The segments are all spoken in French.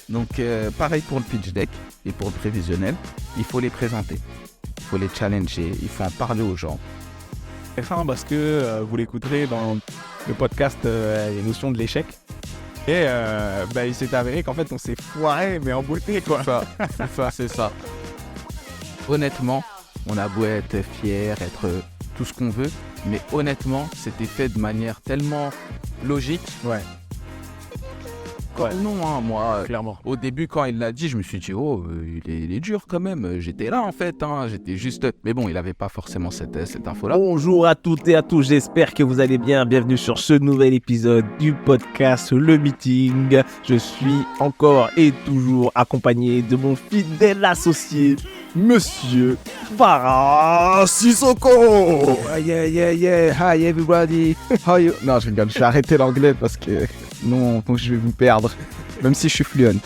Donc, pareil pour le pitch deck et pour le prévisionnel, il faut les présenter, il faut les challenger, il faut en parler aux gens. C'est ça, parce que vous l'écouterez dans le podcast Les notions de l'échec. Et il s'est avéré qu'en fait, on s'est foiré, mais en beauté, quoi. C'est ça. Honnêtement, on a beau être fier, être tout ce qu'on veut, mais honnêtement, c'était fait de manière tellement logique. Ouais. Non, moi, Clairement. au début, quand il l'a dit, je me suis dit, il est dur quand même. J'étais là, en fait, j'étais juste... Mais bon, il n'avait pas forcément cette info-là. Bonjour à toutes et à tous, j'espère que vous allez bien. Bienvenue sur ce nouvel épisode du podcast Le Meeting. Je suis encore et toujours accompagné de mon fidèle associé, Monsieur Farah Sissoko. Yeah, hi everybody, how you... Non, je rigole, je vais arrêter l'anglais parce que non, je vais vous perdre, même si je suis fluent.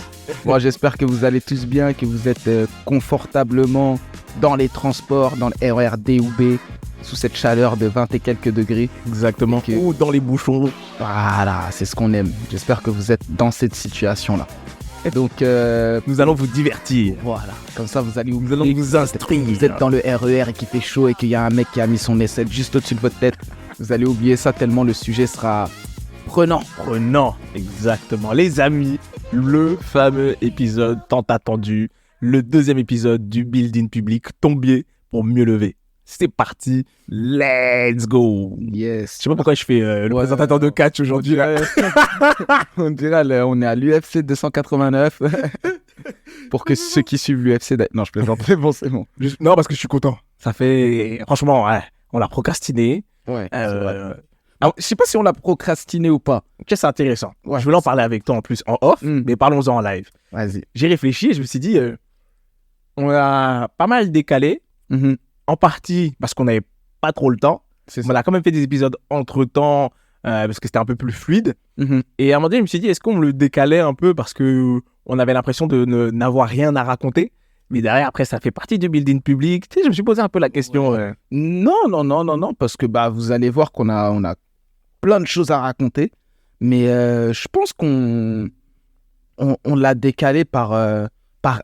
Moi, j'espère que vous allez tous bien, que vous êtes confortablement dans les transports, dans le RER D ou B, sous cette chaleur de 20 et quelques degrés. Exactement. Ou dans les bouchons. Voilà, c'est ce qu'on aime. J'espère que vous êtes dans cette situation-là. Et donc, nous allons vous divertir. Voilà, comme ça vous allez Nous allons vous instruire. Vous êtes dans le RER et qu'il fait chaud et qu'il y a un mec qui a mis son aisselle juste au-dessus de votre tête. Vous allez oublier ça tellement le sujet sera prenant. Exactement. Les amis, le fameux épisode tant attendu, le deuxième épisode du Building Public, tomber pour mieux lever. C'est parti, let's go. Yes. Je sais pas pourquoi je fais le présentateur de catch aujourd'hui là. On dirait on est à l'UFC 289. Pour que ceux qui suivent l'UFC... Non, je plaisante. C'est bon. Non, parce que je suis content. Ça fait... Franchement, ouais, on l'a procrastiné. Ouais, alors, je sais pas si on l'a procrastiné ou pas. C'est intéressant. Ouais, je voulais en parler avec toi en plus en off, mais parlons-en en live. Vas-y. J'ai réfléchi et je me suis dit, on a pas mal décalé. En partie parce qu'on n'avait pas trop le temps. On a quand même fait des épisodes entre-temps parce que c'était un peu plus fluide. Et à un moment donné, je me suis dit, est-ce qu'on le décalait un peu parce qu'on avait l'impression de n'avoir rien à raconter. Mais derrière, après, ça fait partie du building public. Tu sais, je me suis posé un peu la question. Non, parce que vous allez voir qu'on a plein de choses à raconter. Mais je pense qu'on l'a décalé par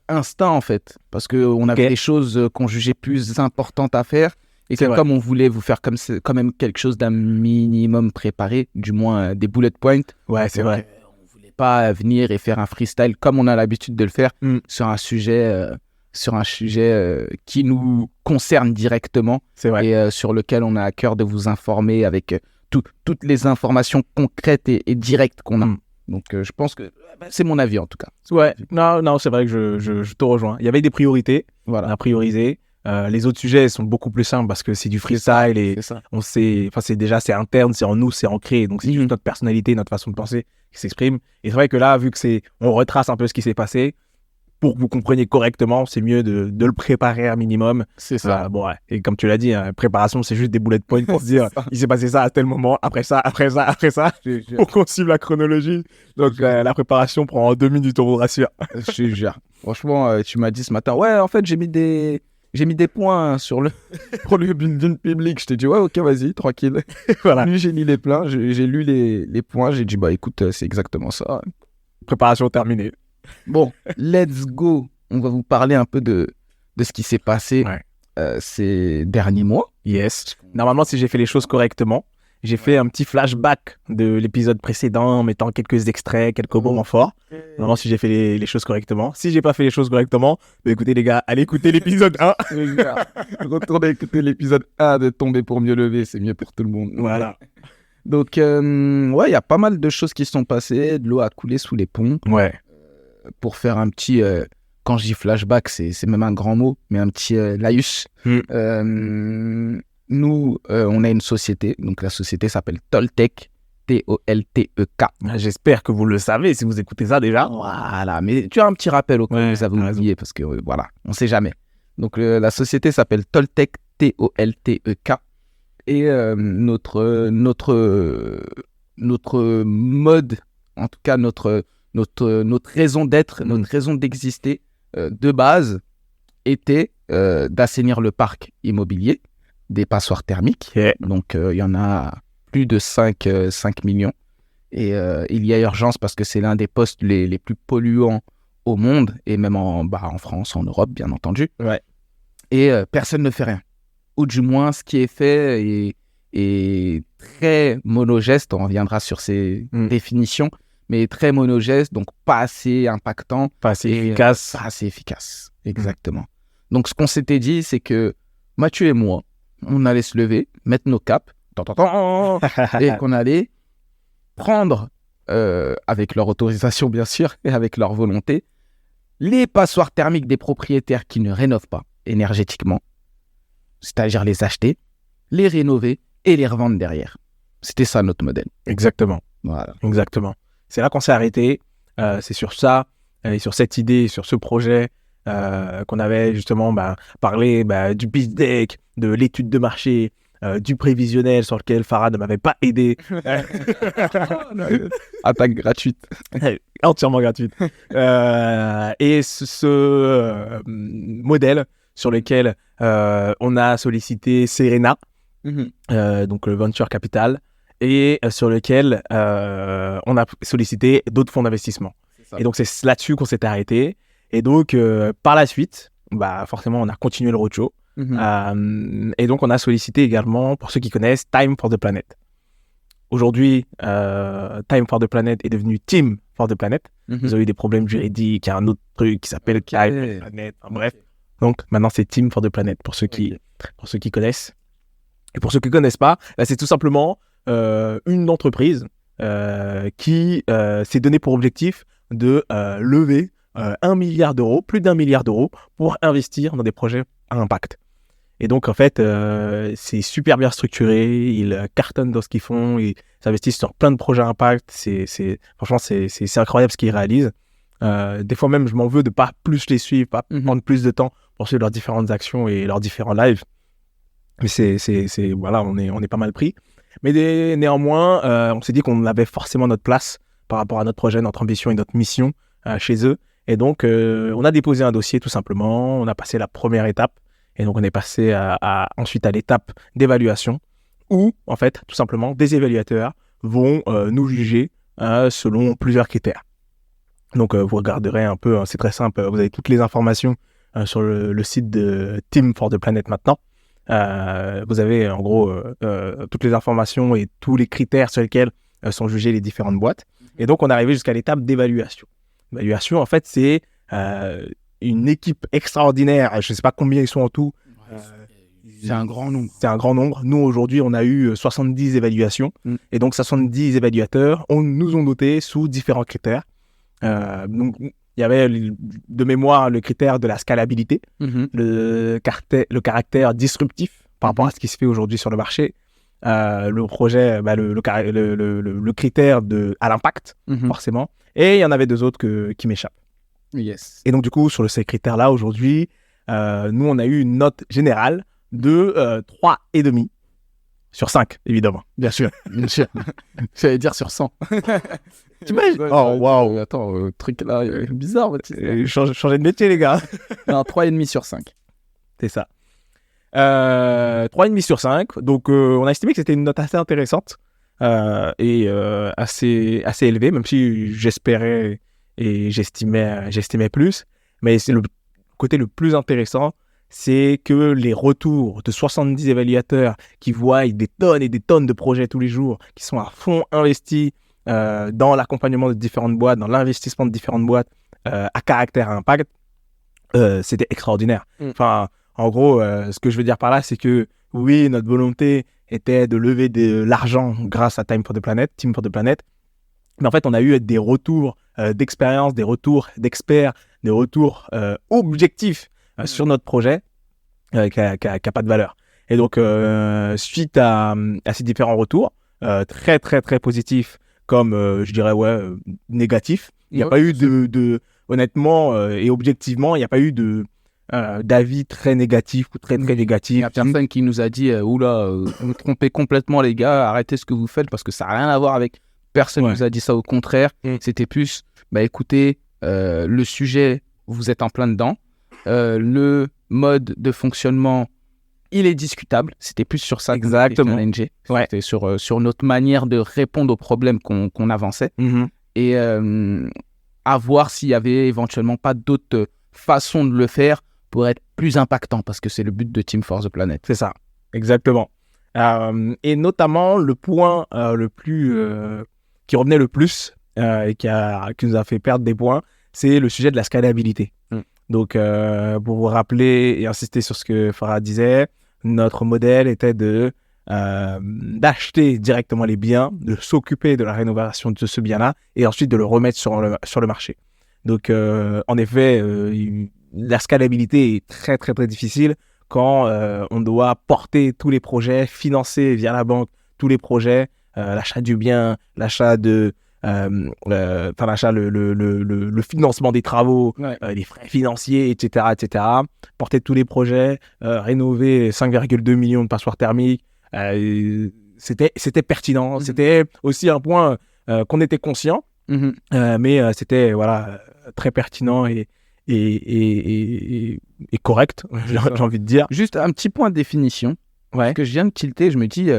instinct, en fait. Parce qu'on avait des choses qu'on jugeait plus importantes à faire. Et que comme on voulait vous faire quand même quelque chose d'un minimum préparé, du moins des bullet points. Ouais, c'est vrai. On ne voulait pas venir et faire un freestyle comme on a l'habitude de le faire sur un sujet qui nous concerne directement. C'est vrai. Et sur lequel on a à cœur de vous informer avec toutes les informations concrètes et directes qu'on a. Donc, je pense que c'est mon avis, en tout cas. Ouais, non, c'est vrai que je te rejoins. Il y avait des priorités, voilà. On a priorisé. Les autres sujets sont beaucoup plus simples parce que c'est du freestyle et on sait, c'est interne, c'est en nous, c'est ancré. Donc, c'est juste notre personnalité, notre façon de penser qui s'exprime. Et c'est vrai que là, vu que on retrace un peu ce qui s'est passé, pour que vous compreniez correctement, c'est mieux de le préparer un minimum. C'est ça. Ouais. Et comme tu l'as dit, préparation, c'est juste des bullet points pour se dire il s'est passé ça à tel moment, après ça, pour qu'on suive la chronologie. Donc la préparation prend 2 minutes, on vous rassure. Je te jure. Franchement, tu m'as dit ce matin, ouais, en fait, j'ai mis des points pour le building public. Je t'ai dit, ouais, ok, vas-y, tranquille. Voilà. J'ai mis les pleins, j'ai lu les points, j'ai dit, écoute, c'est exactement ça. Préparation terminée. Bon, let's go. On va vous parler un peu de ce qui s'est passé ces derniers mois. Yes. Normalement, si j'ai fait les choses correctement, j'ai fait un petit flashback de l'épisode précédent, mettant quelques extraits, quelques moments forts. Normalement, si j'ai fait les choses correctement. Si j'ai pas fait les choses correctement, écoutez les gars, allez écouter l'épisode 1. Retournez écouter l'épisode 1 de Tomber pour mieux lever, c'est mieux pour tout le monde. Voilà. Donc, il y a pas mal de choses qui se sont passées. De l'eau a coulé sous les ponts. Ouais. Pour faire un petit, quand je dis flashback, c'est même un grand mot, mais un petit laïus. Nous, on a une société, donc la société s'appelle Toltec, T-O-L-T-E-K. J'espère que vous le savez si vous écoutez ça déjà. Voilà, mais tu as un petit rappel au cas où vous avez oublié, parce que voilà, on ne sait jamais. Donc la société s'appelle Toltec, T-O-L-T-E-K. Et notre mode, en tout cas notre raison d'être, notre raison d'exister de base était d'assainir le parc immobilier des passoires thermiques. Donc, il y en a plus de 5 millions. Et il y a urgence parce que c'est l'un des postes les plus polluants au monde, et même en France, en Europe, bien entendu. Ouais. Et personne ne fait rien. Ou du moins, ce qui est fait est très monogeste. On reviendra sur ces définitions, mais très monogeste, donc pas assez impactant. Pas assez efficace. Pas assez efficace, exactement. Donc, ce qu'on s'était dit, c'est que Mathieu et moi, on allait se lever, mettre nos capes, et qu'on allait prendre, avec leur autorisation bien sûr, et avec leur volonté, les passoires thermiques des propriétaires qui ne rénovent pas énergétiquement, c'est-à-dire les acheter, les rénover et les revendre derrière. C'était ça notre modèle. Exactement. Voilà. Exactement. C'est là qu'on s'est arrêté. C'est sur ça, et sur cette idée, sur ce projet qu'on avait justement parlé du pitch deck, de l'étude de marché, du prévisionnel sur lequel Farah ne m'avait pas aidé. Attaque gratuite. Entièrement gratuite. Et ce modèle sur lequel on a sollicité Serena, donc le Venture Capital, et sur lequel on a sollicité d'autres fonds d'investissement. Et donc, c'est là-dessus qu'on s'est arrêté. Et donc, par la suite, forcément, on a continué le roadshow. Et donc, on a sollicité également, pour ceux qui connaissent, Time for the Planet. Aujourd'hui, Time for the Planet est devenu Team for the Planet. Ils ont eu des problèmes juridiques, il y a un autre truc qui s'appelle Time for the Planet. Bref. Donc, maintenant, c'est Team for the Planet pour ceux qui connaissent. Et pour ceux qui ne connaissent pas, là, c'est tout simplement une entreprise qui s'est donné pour objectif de lever 1 milliard d'euros, plus d'1 milliard d'euros, pour investir dans des projets à impact. Et donc, en fait, c'est super bien structuré, ils cartonnent dans ce qu'ils font, ils s'investissent sur plein de projets à impact. Franchement, c'est incroyable ce qu'ils réalisent. Des fois même, je m'en veux de ne pas plus les suivre, pas prendre plus de temps pour suivre leurs différentes actions et leurs différents lives. Mais voilà, on est pas mal pris. Mais néanmoins, on s'est dit qu'on avait forcément notre place par rapport à notre projet, notre ambition et notre mission chez eux. Et donc, on a déposé un dossier tout simplement, on a passé la première étape. Et donc, on est passé ensuite à l'étape d'évaluation où, en fait, tout simplement, des évaluateurs vont nous juger selon plusieurs critères. Donc, vous regarderez un peu, c'est très simple, vous avez toutes les informations sur le site de Team for the Planet maintenant. Vous avez en gros toutes les informations et tous les critères sur lesquels sont jugées les différentes boîtes. Et donc, on est arrivé jusqu'à l'étape d'évaluation. L'évaluation, en fait, c'est une équipe extraordinaire. Je ne sais pas combien ils sont en tout. C'est un grand nombre. C'est un grand nombre. Nous, aujourd'hui, on a eu 70 évaluations. Et donc, 70 évaluateurs nous ont notés sous différents critères. Donc, il y avait de mémoire le critère de la scalabilité, le caractère disruptif par rapport à ce qui se fait aujourd'hui sur le marché, le projet, le critère à l'impact, forcément. Et il y en avait deux autres qui m'échappent. Yes. Et donc, du coup, sur ces critères-là, aujourd'hui, nous, on a eu une note générale de 3,5 sur 5, évidemment. Bien sûr. J'allais dire sur 100. T'imagines ? Oh, waouh. Attends, truc là, bizarre. Changer de métier, les gars. Non, 3,5 sur 5. C'est ça. 3,5 sur 5. Donc, on a estimé que c'était une note assez intéressante et assez élevée, même si j'espérais et j'estimais plus. Mais c'est le côté le plus intéressant, c'est que les retours de 70 évaluateurs qui voient des tonnes et des tonnes de projets tous les jours, qui sont à fond investis dans l'accompagnement de différentes boîtes, dans l'investissement de différentes boîtes à caractère à impact, c'était extraordinaire. Enfin, en gros, ce que je veux dire par là, c'est que oui, notre volonté était de lever de l'argent grâce à Team for the Planet. Mais en fait, on a eu des retours d'expérience, des retours d'experts, des retours objectifs sur notre projet qui n'a pas de valeur. Et donc, suite à ces différents retours, très, très, très positifs, comme je dirais, négatifs, il n'y a pas eu honnêtement et objectivement, il n'y a pas eu d'avis très négatifs ou très, très négatifs. Il y a personne qui nous a dit, oula, vous trompez complètement les gars, arrêtez ce que vous faites parce que ça n'a rien à voir avec... Personne ne nous a dit ça, au contraire. C'était plus, écoutez, le sujet, vous êtes en plein dedans. Le mode de fonctionnement, il est discutable. C'était plus sur ça qu'on était challengé. C'était sur notre manière de répondre aux problèmes qu'on avançait. Et à voir s'il y avait éventuellement pas d'autres façons de le faire pour être plus impactant, parce que c'est le but de Team for the Planet. C'est ça, exactement. Et notamment, le point qui revenait le plus et qui nous a fait perdre des points, c'est le sujet de la scalabilité. Donc, pour vous rappeler et insister sur ce que Farah disait, notre modèle était d'acheter directement les biens, de s'occuper de la rénovation de ce bien-là et ensuite de le remettre sur le marché. Donc, en effet, la scalabilité est très, très, très difficile quand on doit porter tous les projets, financer via la banque tous les projets, l'achat du bien, l'achat le financement des travaux, les frais financiers, etc., etc. Porter tous les projets, rénover 5,2 millions de passoires thermiques, c'était pertinent. C'était aussi un point qu'on était conscient, mais c'était très pertinent et correct, j'ai envie de dire. Juste un petit point de définition. Parce que je viens de tilter, je me dis,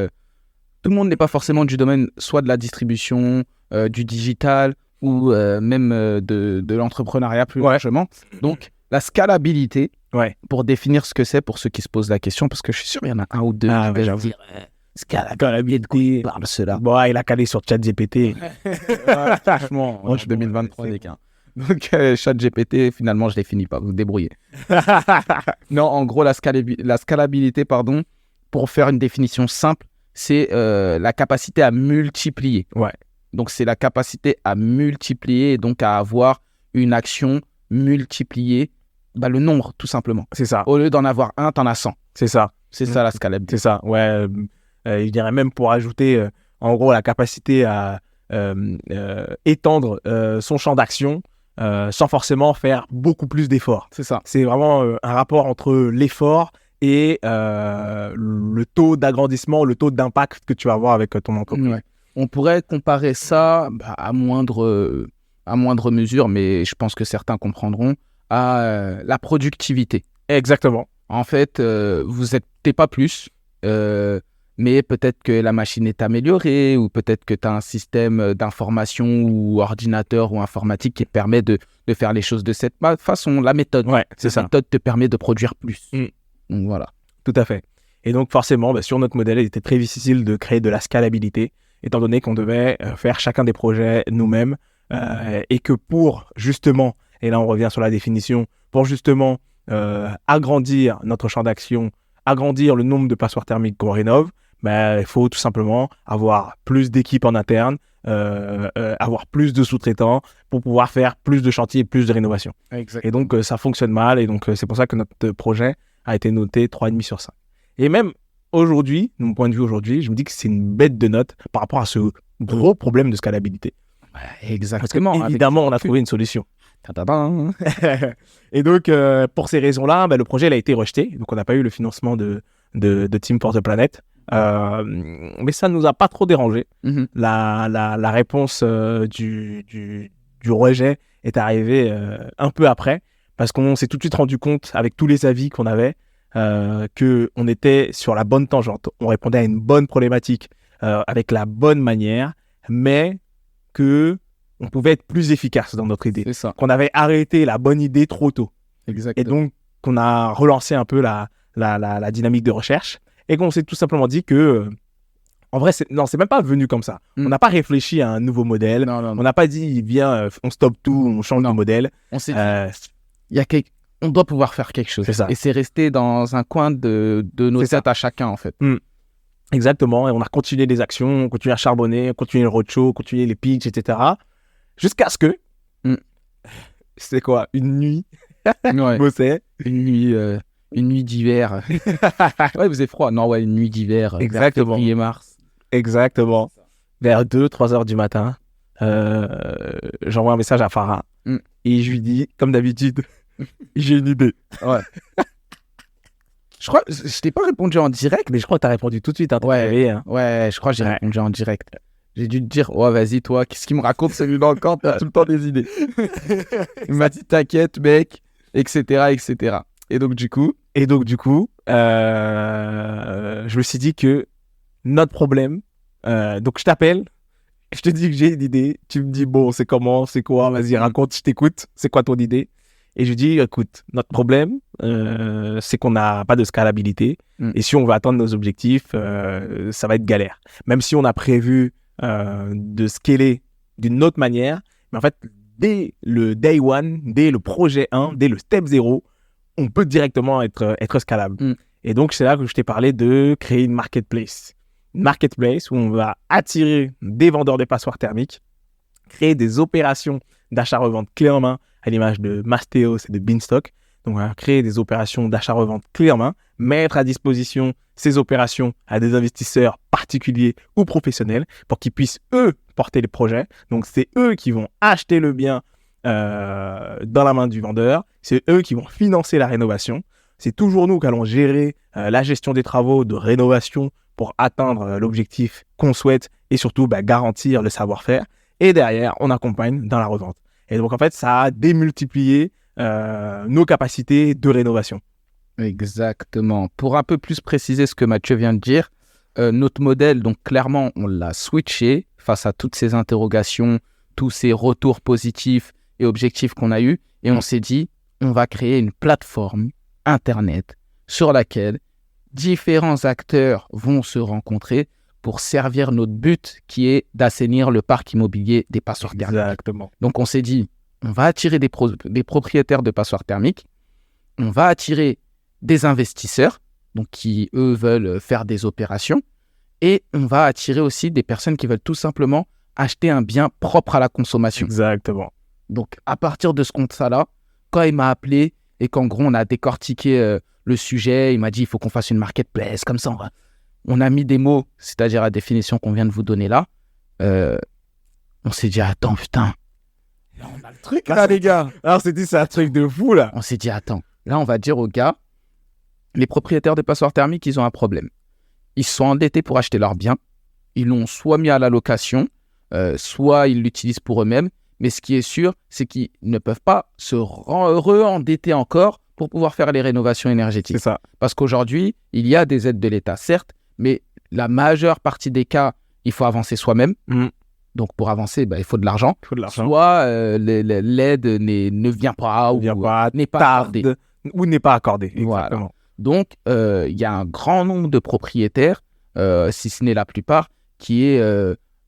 tout le monde n'est pas forcément du domaine soit de la distribution, du digital ou même de l'entrepreneuriat plus largement. Donc, la scalabilité, pour définir ce que c'est pour ceux qui se posent la question, parce que je suis sûr qu'il y en a un ou deux qui peuvent dire scalabilité, parle cela. Bon, il a calé sur ChatGPT. Franchement, moi je suis 2023 les gars. Donc, ChatGPT, finalement, je ne l'ai fini pas, vous débrouillez. Non, en gros, la scalabilité, pour faire une définition simple, c'est la capacité à multiplier. Donc, c'est la capacité à multiplier et donc à avoir une action multipliée, le nombre, tout simplement. C'est ça. Au lieu d'en avoir un, t'en as 100. C'est ça. C'est ça, la scalabilité. C'est ça, je dirais même pour ajouter, en gros, la capacité à étendre son champ d'action sans forcément faire beaucoup plus d'efforts. C'est ça. C'est vraiment un rapport entre l'effort et le taux d'agrandissement, le taux d'impact que tu vas avoir avec ton entreprise. On pourrait comparer ça à moindre mesure, mais je pense que certains comprendront, à la productivité. Exactement. En fait, vous n'êtes pas plus, mais peut-être que la machine est améliorée ou peut-être que tu as un système d'information ou ordinateur ou informatique qui te permet de faire les choses de cette façon. La méthode, ça. Méthode te permet de produire plus. Donc voilà. Tout à fait. Et donc forcément, sur notre modèle, il était très difficile de créer de la scalabilité, étant donné qu'on devait faire chacun des projets nous-mêmes et que pour justement, et là on revient sur la définition, pour justement agrandir notre champ d'action, agrandir le nombre de passoires thermiques qu'on rénove, il faut tout simplement avoir plus d'équipes en interne, avoir plus de sous-traitants pour pouvoir faire plus de chantiers et plus de rénovations. Et donc ça fonctionne mal et donc c'est pour ça que notre projet a été noté 3,5 sur 5. Et même aujourd'hui, de mon point de vue aujourd'hui, je me dis que c'est une bête de note par rapport à ce gros problème de scalabilité. Exactement. Parce évidemment, on a trouvé une solution. Et donc, pour ces raisons-là, le projet a été rejeté. Donc, on n'a pas eu le financement de Team for the Planet. Mais ça ne nous a pas trop dérangé. La réponse du rejet est arrivée un peu après, parce qu'on s'est tout de suite rendu compte, avec tous les avis qu'on avait, qu'on était sur la bonne tangente. On répondait à une bonne problématique avec la bonne manière, mais qu'on pouvait être plus efficace dans notre idée. C'est ça. Qu'on avait arrêté la bonne idée trop tôt. Exactement. Et donc, qu'on a relancé un peu la dynamique de recherche et qu'on s'est tout simplement dit que, en vrai, c'est même pas venu comme ça. On n'a pas réfléchi à un nouveau modèle. Non. On n'a pas dit, viens, on stoppe tout, on change de modèle. On s'est dit, on doit pouvoir faire quelque chose. C'est ça. Et c'est resté dans un coin de nos têtes à chacun, en fait. Exactement. Et on a continué les actions, on continué à charbonner, on continué le roadshow, on continué les pitchs, etc. Jusqu'à ce que... C'était quoi? Une nuit bossait. Une nuit d'hiver. Vous avez froid. Non, une nuit d'hiver. Exactement. Février-mars. Exactement. Vers 2-3 heures du matin, j'envoie un message à Farah et je lui dis, comme d'habitude, j'ai une idée. Je crois que je t'ai pas répondu en direct. Mais je crois que tu as répondu tout de suite. Je crois que j'ai répondu en direct. J'ai dû te dire, vas-y, toi, qu'est-ce qu'il me raconte celui-là encore? T'as tout le temps des idées. Il m'a dit, t'inquiète, mec, etc., etc. Et donc, du coup, je me suis dit que notre problème, donc je t'appelle, Je te dis que j'ai une idée. Tu me dis, bon, c'est comment, c'est quoi? Vas-y, raconte, je t'écoute. C'est quoi ton idée? Et je dis, écoute, notre problème, c'est qu'on n'a pas de scalabilité. Et si on veut atteindre nos objectifs, ça va être galère. Même si on a prévu de scaler d'une autre manière, mais en fait, dès le day one, dès le projet 1, dès le step 0, on peut directement être scalable. Et donc, c'est là que je t'ai parlé de créer une marketplace. Une marketplace où on va attirer des vendeurs de passoires thermiques, créer des opérations d'achat-revente clé en main, à l'image de Mastéos et de Beanstalk. Donc, on va créer des opérations d'achat-revente clé en main, mettre à disposition ces opérations à des investisseurs particuliers ou professionnels pour qu'ils puissent, eux, porter les projets. Donc, c'est eux qui vont acheter le bien dans la main du vendeur. C'est eux qui vont financer la rénovation. C'est toujours nous qui allons gérer la gestion des travaux de rénovation pour atteindre l'objectif qu'on souhaite et surtout garantir le savoir-faire. Et derrière, on accompagne dans la revente. Et donc, en fait, ça a démultiplié nos capacités de rénovation. Exactement. Pour un peu plus préciser ce que Mathieu vient de dire, notre modèle, donc clairement, on l'a switché face à toutes ces interrogations, tous ces retours positifs et objectifs qu'on a eus. Et on s'est dit, on va créer une plateforme Internet sur laquelle différents acteurs vont se rencontrer pour servir notre but qui est d'assainir le parc immobilier des passoires thermiques. Exactement. Donc, on s'est dit, on va attirer des propriétaires de passoires thermiques, on va attirer des investisseurs, donc qui, eux, veulent faire des opérations, et on va attirer aussi des personnes qui veulent tout simplement acheter un bien propre à la consommation. Exactement. Donc, à partir de ce constat-là, quand il m'a appelé et qu'en gros, on a décortiqué le sujet, il m'a dit, il faut qu'on fasse une marketplace, comme ça, on a mis des mots, c'est-à-dire la définition qu'on vient de vous donner là. On s'est dit, attends, putain. Là, on a le truc, là, les gars. Alors, on s'est dit, c'est un truc de fou, là. On s'est dit, attends. Là, on va dire aux gars, les propriétaires de passoires thermiques, ils ont un problème. Ils se sont endettés pour acheter leurs biens. Ils l'ont soit mis à la location, soit ils l'utilisent pour eux-mêmes. Mais ce qui est sûr, c'est qu'ils ne peuvent pas se re-endetter encore pour pouvoir faire les rénovations énergétiques. C'est ça. Parce qu'aujourd'hui, il y a des aides de l'État, certes, mais la majeure partie des cas, il faut avancer soi-même. Donc, pour avancer, il faut de l'argent. Il faut de l'argent. Soit l'aide ne vient pas ou n'est pas accordée. Ou n'est pas accordée. Exactement. Voilà. Donc, il y a un grand nombre de propriétaires, si ce n'est la plupart, qui est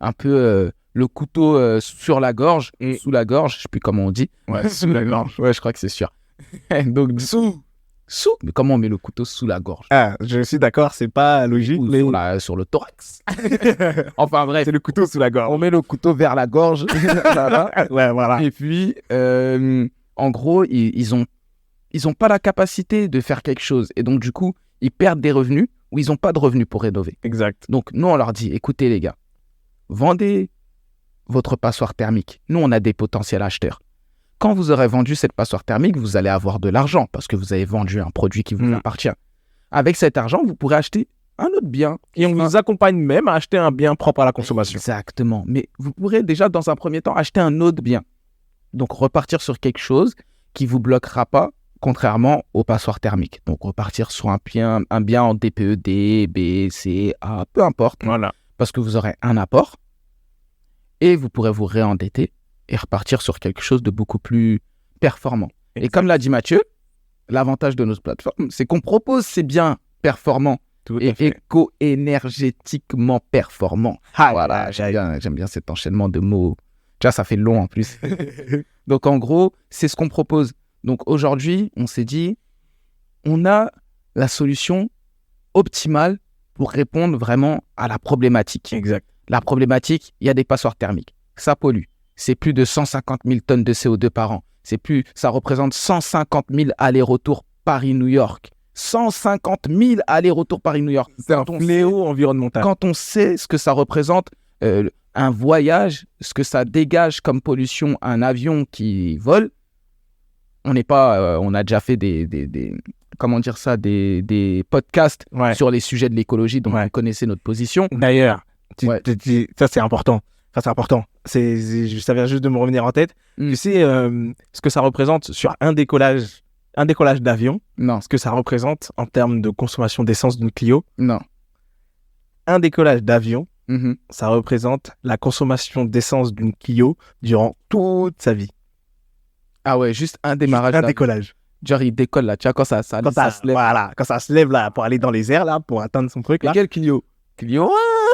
un peu le couteau sur la gorge, sous la gorge, je ne sais plus comment on dit. Ouais, sous la gorge. Ouais, je crois que c'est sûr. Donc, sous. Mais comment on met le couteau sous la gorge? Ah, je suis d'accord, c'est pas logique. Ou mais... sur le thorax. Enfin bref. C'est le couteau sous la gorge. On met le couteau vers la gorge. Ouais, voilà. Et puis, en gros, ils ont pas la capacité de faire quelque chose. Et donc, du coup, ils perdent des revenus ou ils n'ont pas de revenus pour rénover. Exact. Donc, nous, on leur dit, écoutez les gars, vendez votre passoire thermique. Nous, on a des potentiels acheteurs. Quand vous aurez vendu cette passoire thermique, vous allez avoir de l'argent parce que vous avez vendu un produit qui vous appartient. Avec cet argent, vous pourrez acheter un autre bien. Et on vous accompagne même à acheter un bien propre à la consommation. Exactement. Mais vous pourrez déjà, dans un premier temps, acheter un autre bien. Donc, repartir sur quelque chose qui ne vous bloquera pas, contrairement aux passoires thermiques. Donc, repartir sur un bien en DPE, D, B, C, A, peu importe. Voilà. Parce que vous aurez un apport et vous pourrez vous réendetter et repartir sur quelque chose de beaucoup plus performant. Exact. Et comme l'a dit Mathieu, l'avantage de notre plateforme, c'est qu'on propose ces biens performants et éco-énergétiquement performants. Voilà, j'aime bien cet enchaînement de mots. Déjà, ça fait long en plus. Donc, en gros, c'est ce qu'on propose. Donc, aujourd'hui, on s'est dit, on a la solution optimale pour répondre vraiment à la problématique. Exact. La problématique, il y a des passoires thermiques. Ça pollue. C'est plus de 150 000 tonnes de CO2 par an. Ça représente 150 000 allers-retours Paris-New York. 150 000 allers-retours Paris-New York. C'est un fléau environnemental. Quand on sait ce que ça représente, un voyage, ce que ça dégage comme pollution, un avion qui vole, on a déjà fait des podcasts sur les sujets de l'écologie, donc vous connaissez notre position. D'ailleurs, ça c'est important. Ça vient juste de me revenir en tête. Tu sais ce que ça représente sur un décollage d'avion? Non. Ce que ça représente en termes de consommation d'essence d'une Clio? Non. Un décollage d'avion, ça représente la consommation d'essence d'une Clio durant toute sa vie. Ah ouais, juste un démarrage. Un décollage. Genre, il décolle là, tu vois, quand ça se lève. Voilà, quand ça se lève là, pour aller dans les airs là, pour atteindre son truc là. Et quelle Clio? Clio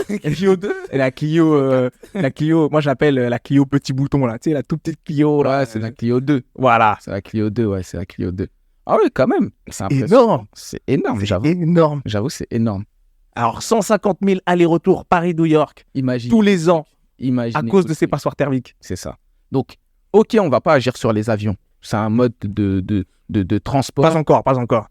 1 Clio 2 Et la Clio, moi j'appelle la Clio petit bouton là, tu sais, la toute petite Clio là. Ouais, c'est la Clio 2. Voilà. C'est la Clio 2, ouais, c'est la Clio 2. Ah oui, quand même. C'est énorme. C'est énorme, j'avoue. Énorme. J'avoue, c'est énorme. Alors, 150 000 allers-retours Paris-New York Imagine. tous les ans Imaginez à cause de ces passoires thermiques. C'est ça. Donc, ok, on va pas agir sur les avions. C'est un mode de transport. Pas encore.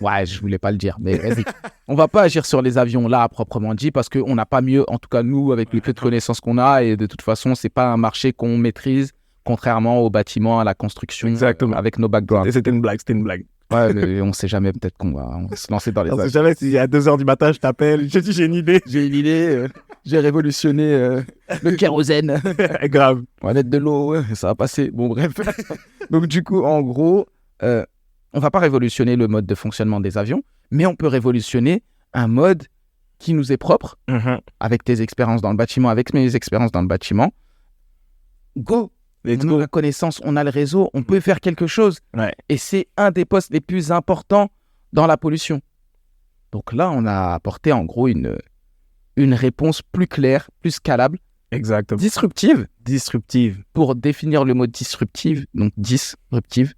Ouais, je voulais pas le dire, mais vas-y. On va pas agir sur les avions là, à proprement dit, parce qu'on n'a pas mieux, en tout cas nous, avec le peu de connaissances qu'on a, et de toute façon, c'est pas un marché qu'on maîtrise, contrairement aux bâtiments, à la construction, Exactement. avec nos backgrounds. C'était une blague. Ouais, mais on sait jamais, peut-être on va se lancer dans les On avions. sait jamais si à 2h du matin, je t'appelle, je te dis j'ai une idée. J'ai une idée, j'ai révolutionné le kérosène. Grave. On va mettre de l'eau, ça va passer. Bon, bref. Donc, du coup, en gros, on va pas révolutionner le mode de fonctionnement des avions, mais on peut révolutionner un mode qui nous est propre, avec tes expériences dans le bâtiment, avec mes expériences dans le bâtiment. Go! On a la connaissance, on a le réseau, on peut faire quelque chose. Ouais. Et c'est un des postes les plus importants dans la pollution. Donc là, on a apporté en gros une réponse plus claire, plus scalable. Exactement. Disruptive. Pour définir le mot disruptive, donc disruptive.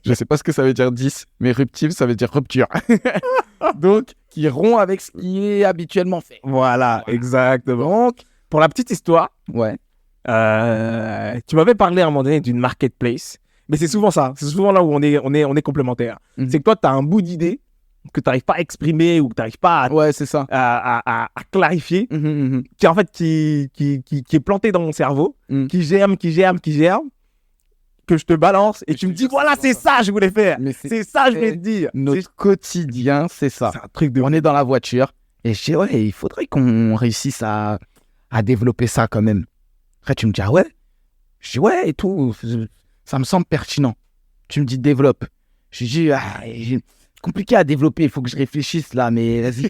Je sais pas ce que ça veut dire 10, mais ruptive, ça veut dire rupture. Donc, qui rompt avec ce qui est habituellement fait. Voilà, exactement. Donc, pour la petite histoire, ouais. Tu m'avais parlé à un moment donné d'une marketplace, mais c'est souvent ça. C'est souvent là où on est complémentaires. C'est que toi, tu as un bout d'idée que tu n'arrives pas à exprimer ou que tu n'arrives pas c'est ça. à clarifier, qui en fait qui est planté dans mon cerveau, qui germe, que je te balance et tu me dis voilà, c'est ça que je voulais faire. C'est ça que je voulais te dire. Notre quotidien, c'est ça. C'est un truc de... On est dans la voiture et je dis ouais, il faudrait qu'on réussisse à développer ça quand même. Après, tu me dis ah ouais? Je dis ouais et tout, ça me semble pertinent. Tu me dis développe. Je dis compliqué à développer, il faut que je réfléchisse là, mais vas-y.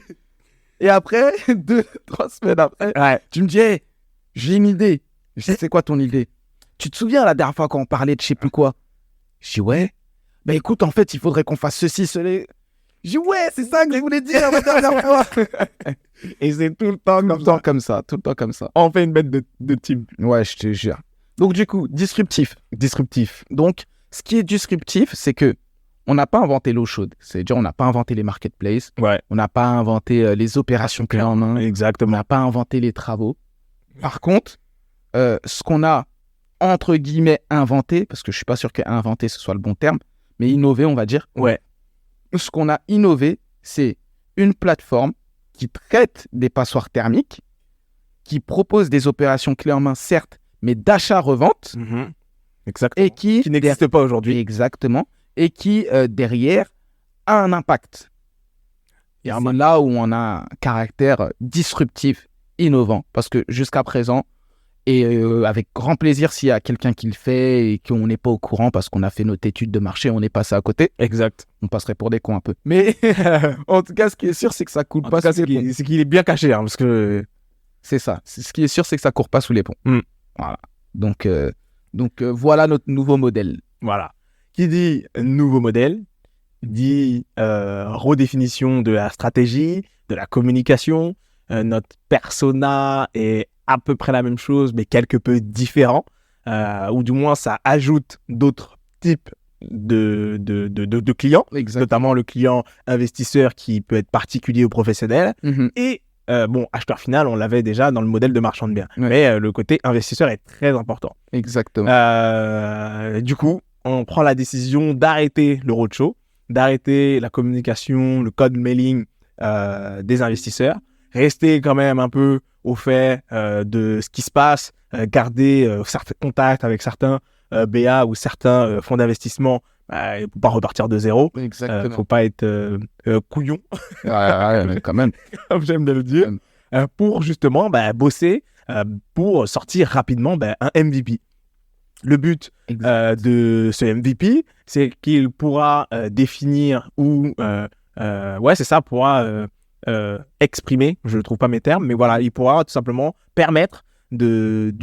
Et après, 2-3 semaines après, tu me dis hey, j'ai une idée. Je dis c'est quoi ton idée? Tu te souviens la dernière fois quand on parlait de je sais plus quoi? Je dis ouais. Bah écoute, en fait, il faudrait qu'on fasse ceci, cela. Je dis ouais, c'est ça que je voulais dire la dernière fois. Et c'est tout le temps comme ça. On fait une bête de team. Ouais, je te jure. Donc du coup, disruptif. Donc, ce qui est disruptif, c'est que on n'a pas inventé l'eau chaude. C'est-à-dire, on n'a pas inventé les marketplaces. Ouais. On n'a pas inventé les opérations clés en main. Exactement. On n'a pas inventé les travaux. Par contre, ce qu'on a entre guillemets inventé, parce que je suis pas sûr que inventer ce soit le bon terme, mais innover, on va dire. Ouais. Ce qu'on a innové, c'est une plateforme qui traite des passoires thermiques, qui propose des opérations clés en main, certes, mais d'achat-revente, Exactement. et qui n'existe pas aujourd'hui. Exactement. Et qui, derrière, a un impact. Et c'est là où on a un caractère disruptif, innovant. Parce que jusqu'à présent, et avec grand plaisir s'il y a quelqu'un qui le fait et qu'on n'est pas au courant parce qu'on a fait notre étude de marché, on est passé à côté. Exact. On passerait pour des cons un peu. Mais en tout cas, ce qui est sûr, c'est que ça coule pas sous les ponts. C'est qu'il est bien caché, parce que... C'est ça. Ce qui est sûr, c'est que ça court pas sous les ponts. Voilà. Donc, voilà notre nouveau modèle. Voilà. Qui dit nouveau modèle, dit redéfinition de la stratégie, de la communication. Notre persona est à peu près la même chose, mais quelque peu différent. Ou du moins, ça ajoute d'autres types de clients. Exactement. Notamment le client investisseur qui peut être particulier ou professionnel. Et acheteur final, on l'avait déjà dans le modèle de marchand de biens. Ouais. Mais le côté investisseur est très important. Exactement. Du coup, on prend la décision d'arrêter le roadshow, d'arrêter la communication, le code mailing des investisseurs, rester quand même un peu au fait de ce qui se passe, garder certains contacts avec certains BA ou certains fonds d'investissement pour pas repartir de zéro. Exactement. Faut pas être couillon. Ouais, quand même. Comme j'aime de le dire. Pour justement bosser pour sortir rapidement un MVP. Le but de ce MVP, c'est qu'il pourra définir ou pourra exprimer, je ne trouve pas mes termes, mais voilà, il pourra tout simplement permettre de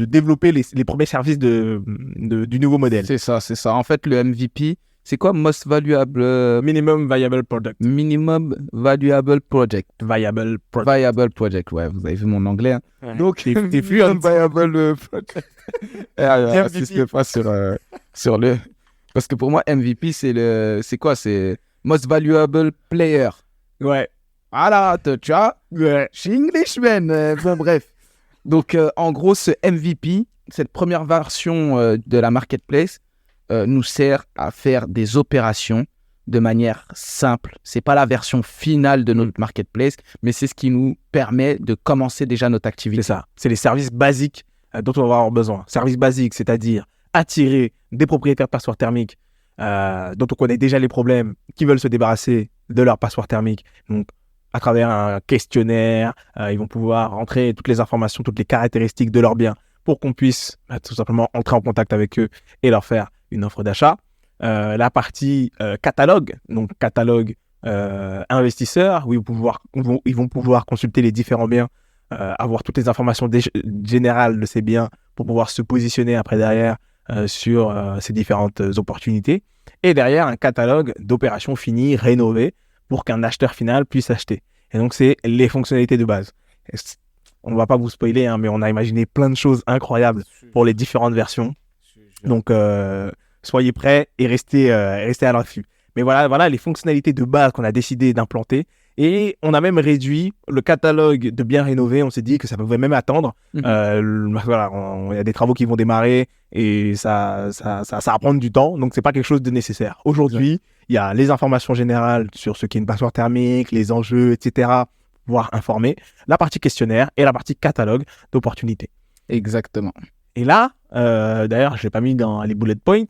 développer les premiers services du nouveau modèle. C'est ça. En fait, le MVP, c'est quoi? Most Valuable... Minimum Viable Product. Minimum Valuable Project. Viable Product. Viable Project, ouais, vous avez vu mon anglais. Hein. Ouais. Donc, t'es fluent. Viable Project. Insiste pas sur le... Parce que pour moi, MVP, c'est quoi? C'est Most Valuable Player. Ouais. Voilà, tu vois? Ouais. Je suis Englishman. Bon, bref. Donc, en gros, ce MVP, cette première version de la marketplace, nous sert à faire des opérations de manière simple. C'est pas la version finale de notre marketplace, mais c'est ce qui nous permet de commencer déjà notre activité. C'est ça. C'est les services basiques dont on va avoir besoin. Services basiques, c'est-à-dire attirer des propriétaires de passoires thermiques dont on connaît déjà les problèmes, qui veulent se débarrasser de leur passoire thermique. Donc, à travers un questionnaire, ils vont pouvoir rentrer toutes les informations, toutes les caractéristiques de leurs biens pour qu'on puisse tout simplement entrer en contact avec eux et leur faire une offre d'achat. La partie catalogue, donc catalogue investisseur, où ils vont pouvoir consulter les différents biens, avoir toutes les informations générales de ces biens pour pouvoir se positionner après derrière sur ces différentes opportunités. Et derrière, un catalogue d'opérations finies, rénovées, pour qu'un acheteur final puisse acheter. Et donc, c'est les fonctionnalités de base. On ne va pas vous spoiler, hein, mais on a imaginé plein de choses incroyables pour les différentes versions. Donc, soyez prêts et restez à l'affût. Mais voilà les fonctionnalités de base qu'on a décidé d'implanter. Et on a même réduit le catalogue de biens rénovés. On s'est dit que ça pouvait même attendre. Voilà, il y a des travaux qui vont démarrer et ça va prendre du temps. Donc, ce n'est pas quelque chose de nécessaire. Aujourd'hui, il y a les informations générales sur ce qu'est une passoire thermique, les enjeux, etc. Pouvoir informer. La partie questionnaire et la partie catalogue d'opportunités. Exactement. Et là, d'ailleurs, je ne l'ai pas mis dans les bullet points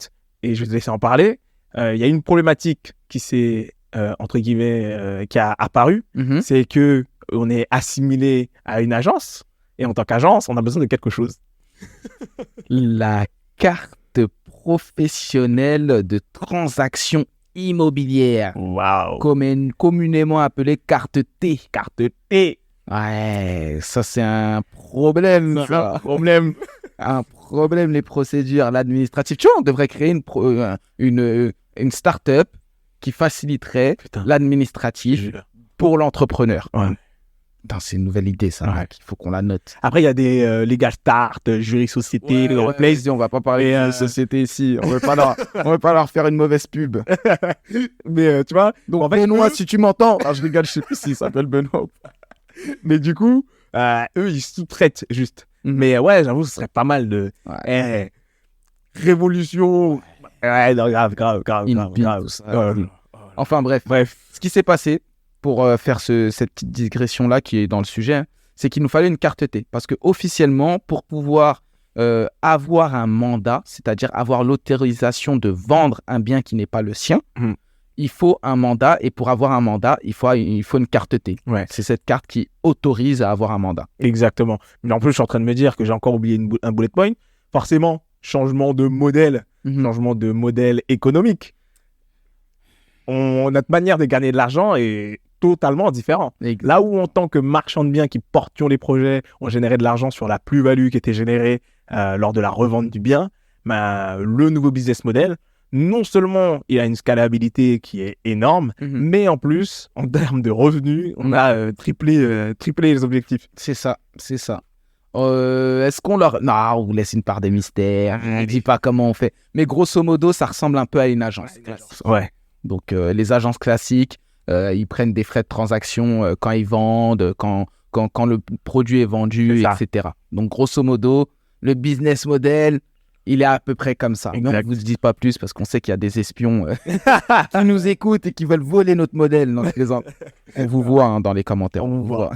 et je vais te laisser en parler. Il y a une problématique qui s'est, entre guillemets, qui a apparu. C'est qu'on est assimilé à une agence et en tant qu'agence, on a besoin de quelque chose. La carte professionnelle de transaction immobilière. Waouh. Communément appelée carte T. Carte T. Ouais, ça c'est un problème. Un problème. Un problème, les procédures, l'administratif. Tu vois, on devrait créer une start-up qui faciliterait l'administratif pour l'entrepreneur. Ouais. Putain, c'est une nouvelle idée, ça. Ouais. Il faut qu'on la note. Après, il y a des legal start, jury société, Ouais, workplace. on va pas parler de société ici. On veut pas leur faire une mauvaise pub. Mais tu vois, donc en fait, Benoît, si tu m'entends, je rigole, je sais plus s'il s'appelle Benoît. Mais du coup, eux, ils sous-traitent juste. Mais ouais, j'avoue, ce serait pas mal de révolution. Ouais, non, grave. Enfin bref, ce qui s'est passé pour faire cette petite digression-là qui est dans le sujet, c'est qu'il nous fallait une carte T. Parce que officiellement, pour pouvoir avoir un mandat, c'est-à-dire avoir l'autorisation de vendre un bien qui n'est pas le sien, il faut un mandat. Et pour avoir un mandat, il faut une carte T. Ouais. C'est cette carte qui autorise à avoir un mandat. Exactement. Mais en plus, je suis en train de me dire que j'ai encore oublié un bullet point. Forcément, changement de modèle, changement de modèle économique. Notre manière de gagner de l'argent est totalement différente. Là où, en tant que marchand de biens qui portions les projets, on générait de l'argent sur la plus-value qui était générée lors de la revente du bien, le nouveau business model, non seulement il a une scalabilité qui est énorme, mais en plus, en termes de revenus, on a triplé les objectifs. C'est ça. Est-ce qu'on leur... Non, on vous laisse une part de mystère. On ne dit pas comment on fait. Mais grosso modo, ça ressemble un peu à une agence. Ouais. Donc, les agences classiques, ils prennent des frais de transaction quand ils vendent, quand le produit est vendu, etc. Donc, grosso modo, le business model, il est à peu près comme ça. Mais on ne vous dit pas plus parce qu'on sait qu'il y a des espions qui nous écoutent et qui veulent voler notre modèle. Non, on vous voit dans les commentaires. On vous voit.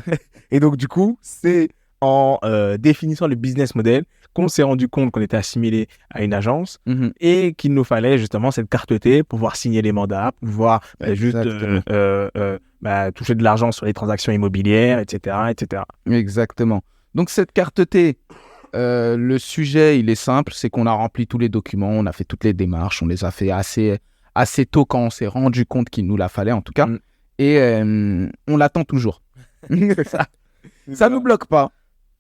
Et donc, du coup, c'est en définissant le business model qu'on s'est rendu compte qu'on était assimilé à une agence et qu'il nous fallait justement cette carte T pour pouvoir signer les mandats, pouvoir juste toucher de l'argent sur les transactions immobilières, etc. Exactement. Donc, cette carte T, le sujet, il est simple, c'est qu'on a rempli tous les documents, on a fait toutes les démarches, on les a fait assez tôt quand on s'est rendu compte qu'il nous la fallait en tout cas. Et on l'attend toujours. Ça nous bloque pas.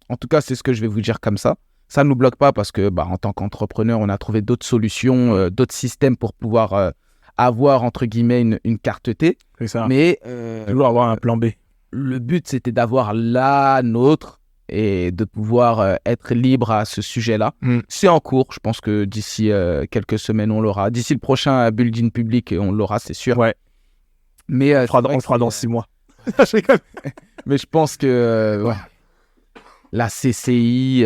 En tout cas, c'est ce que je vais vous dire comme ça. Ça nous bloque pas parce que, en tant qu'entrepreneur, on a trouvé d'autres solutions, d'autres systèmes pour pouvoir avoir, entre guillemets, une carte T. C'est ça. Mais toujours avoir un plan B. le but, c'était d'avoir la nôtre et de pouvoir être libre à ce sujet-là. C'est en cours. Je pense que d'ici quelques semaines, on l'aura. D'ici le prochain building public, on l'aura, c'est sûr. Ouais. Mais on le fera dans 6 mois. Mais je pense que la CCI,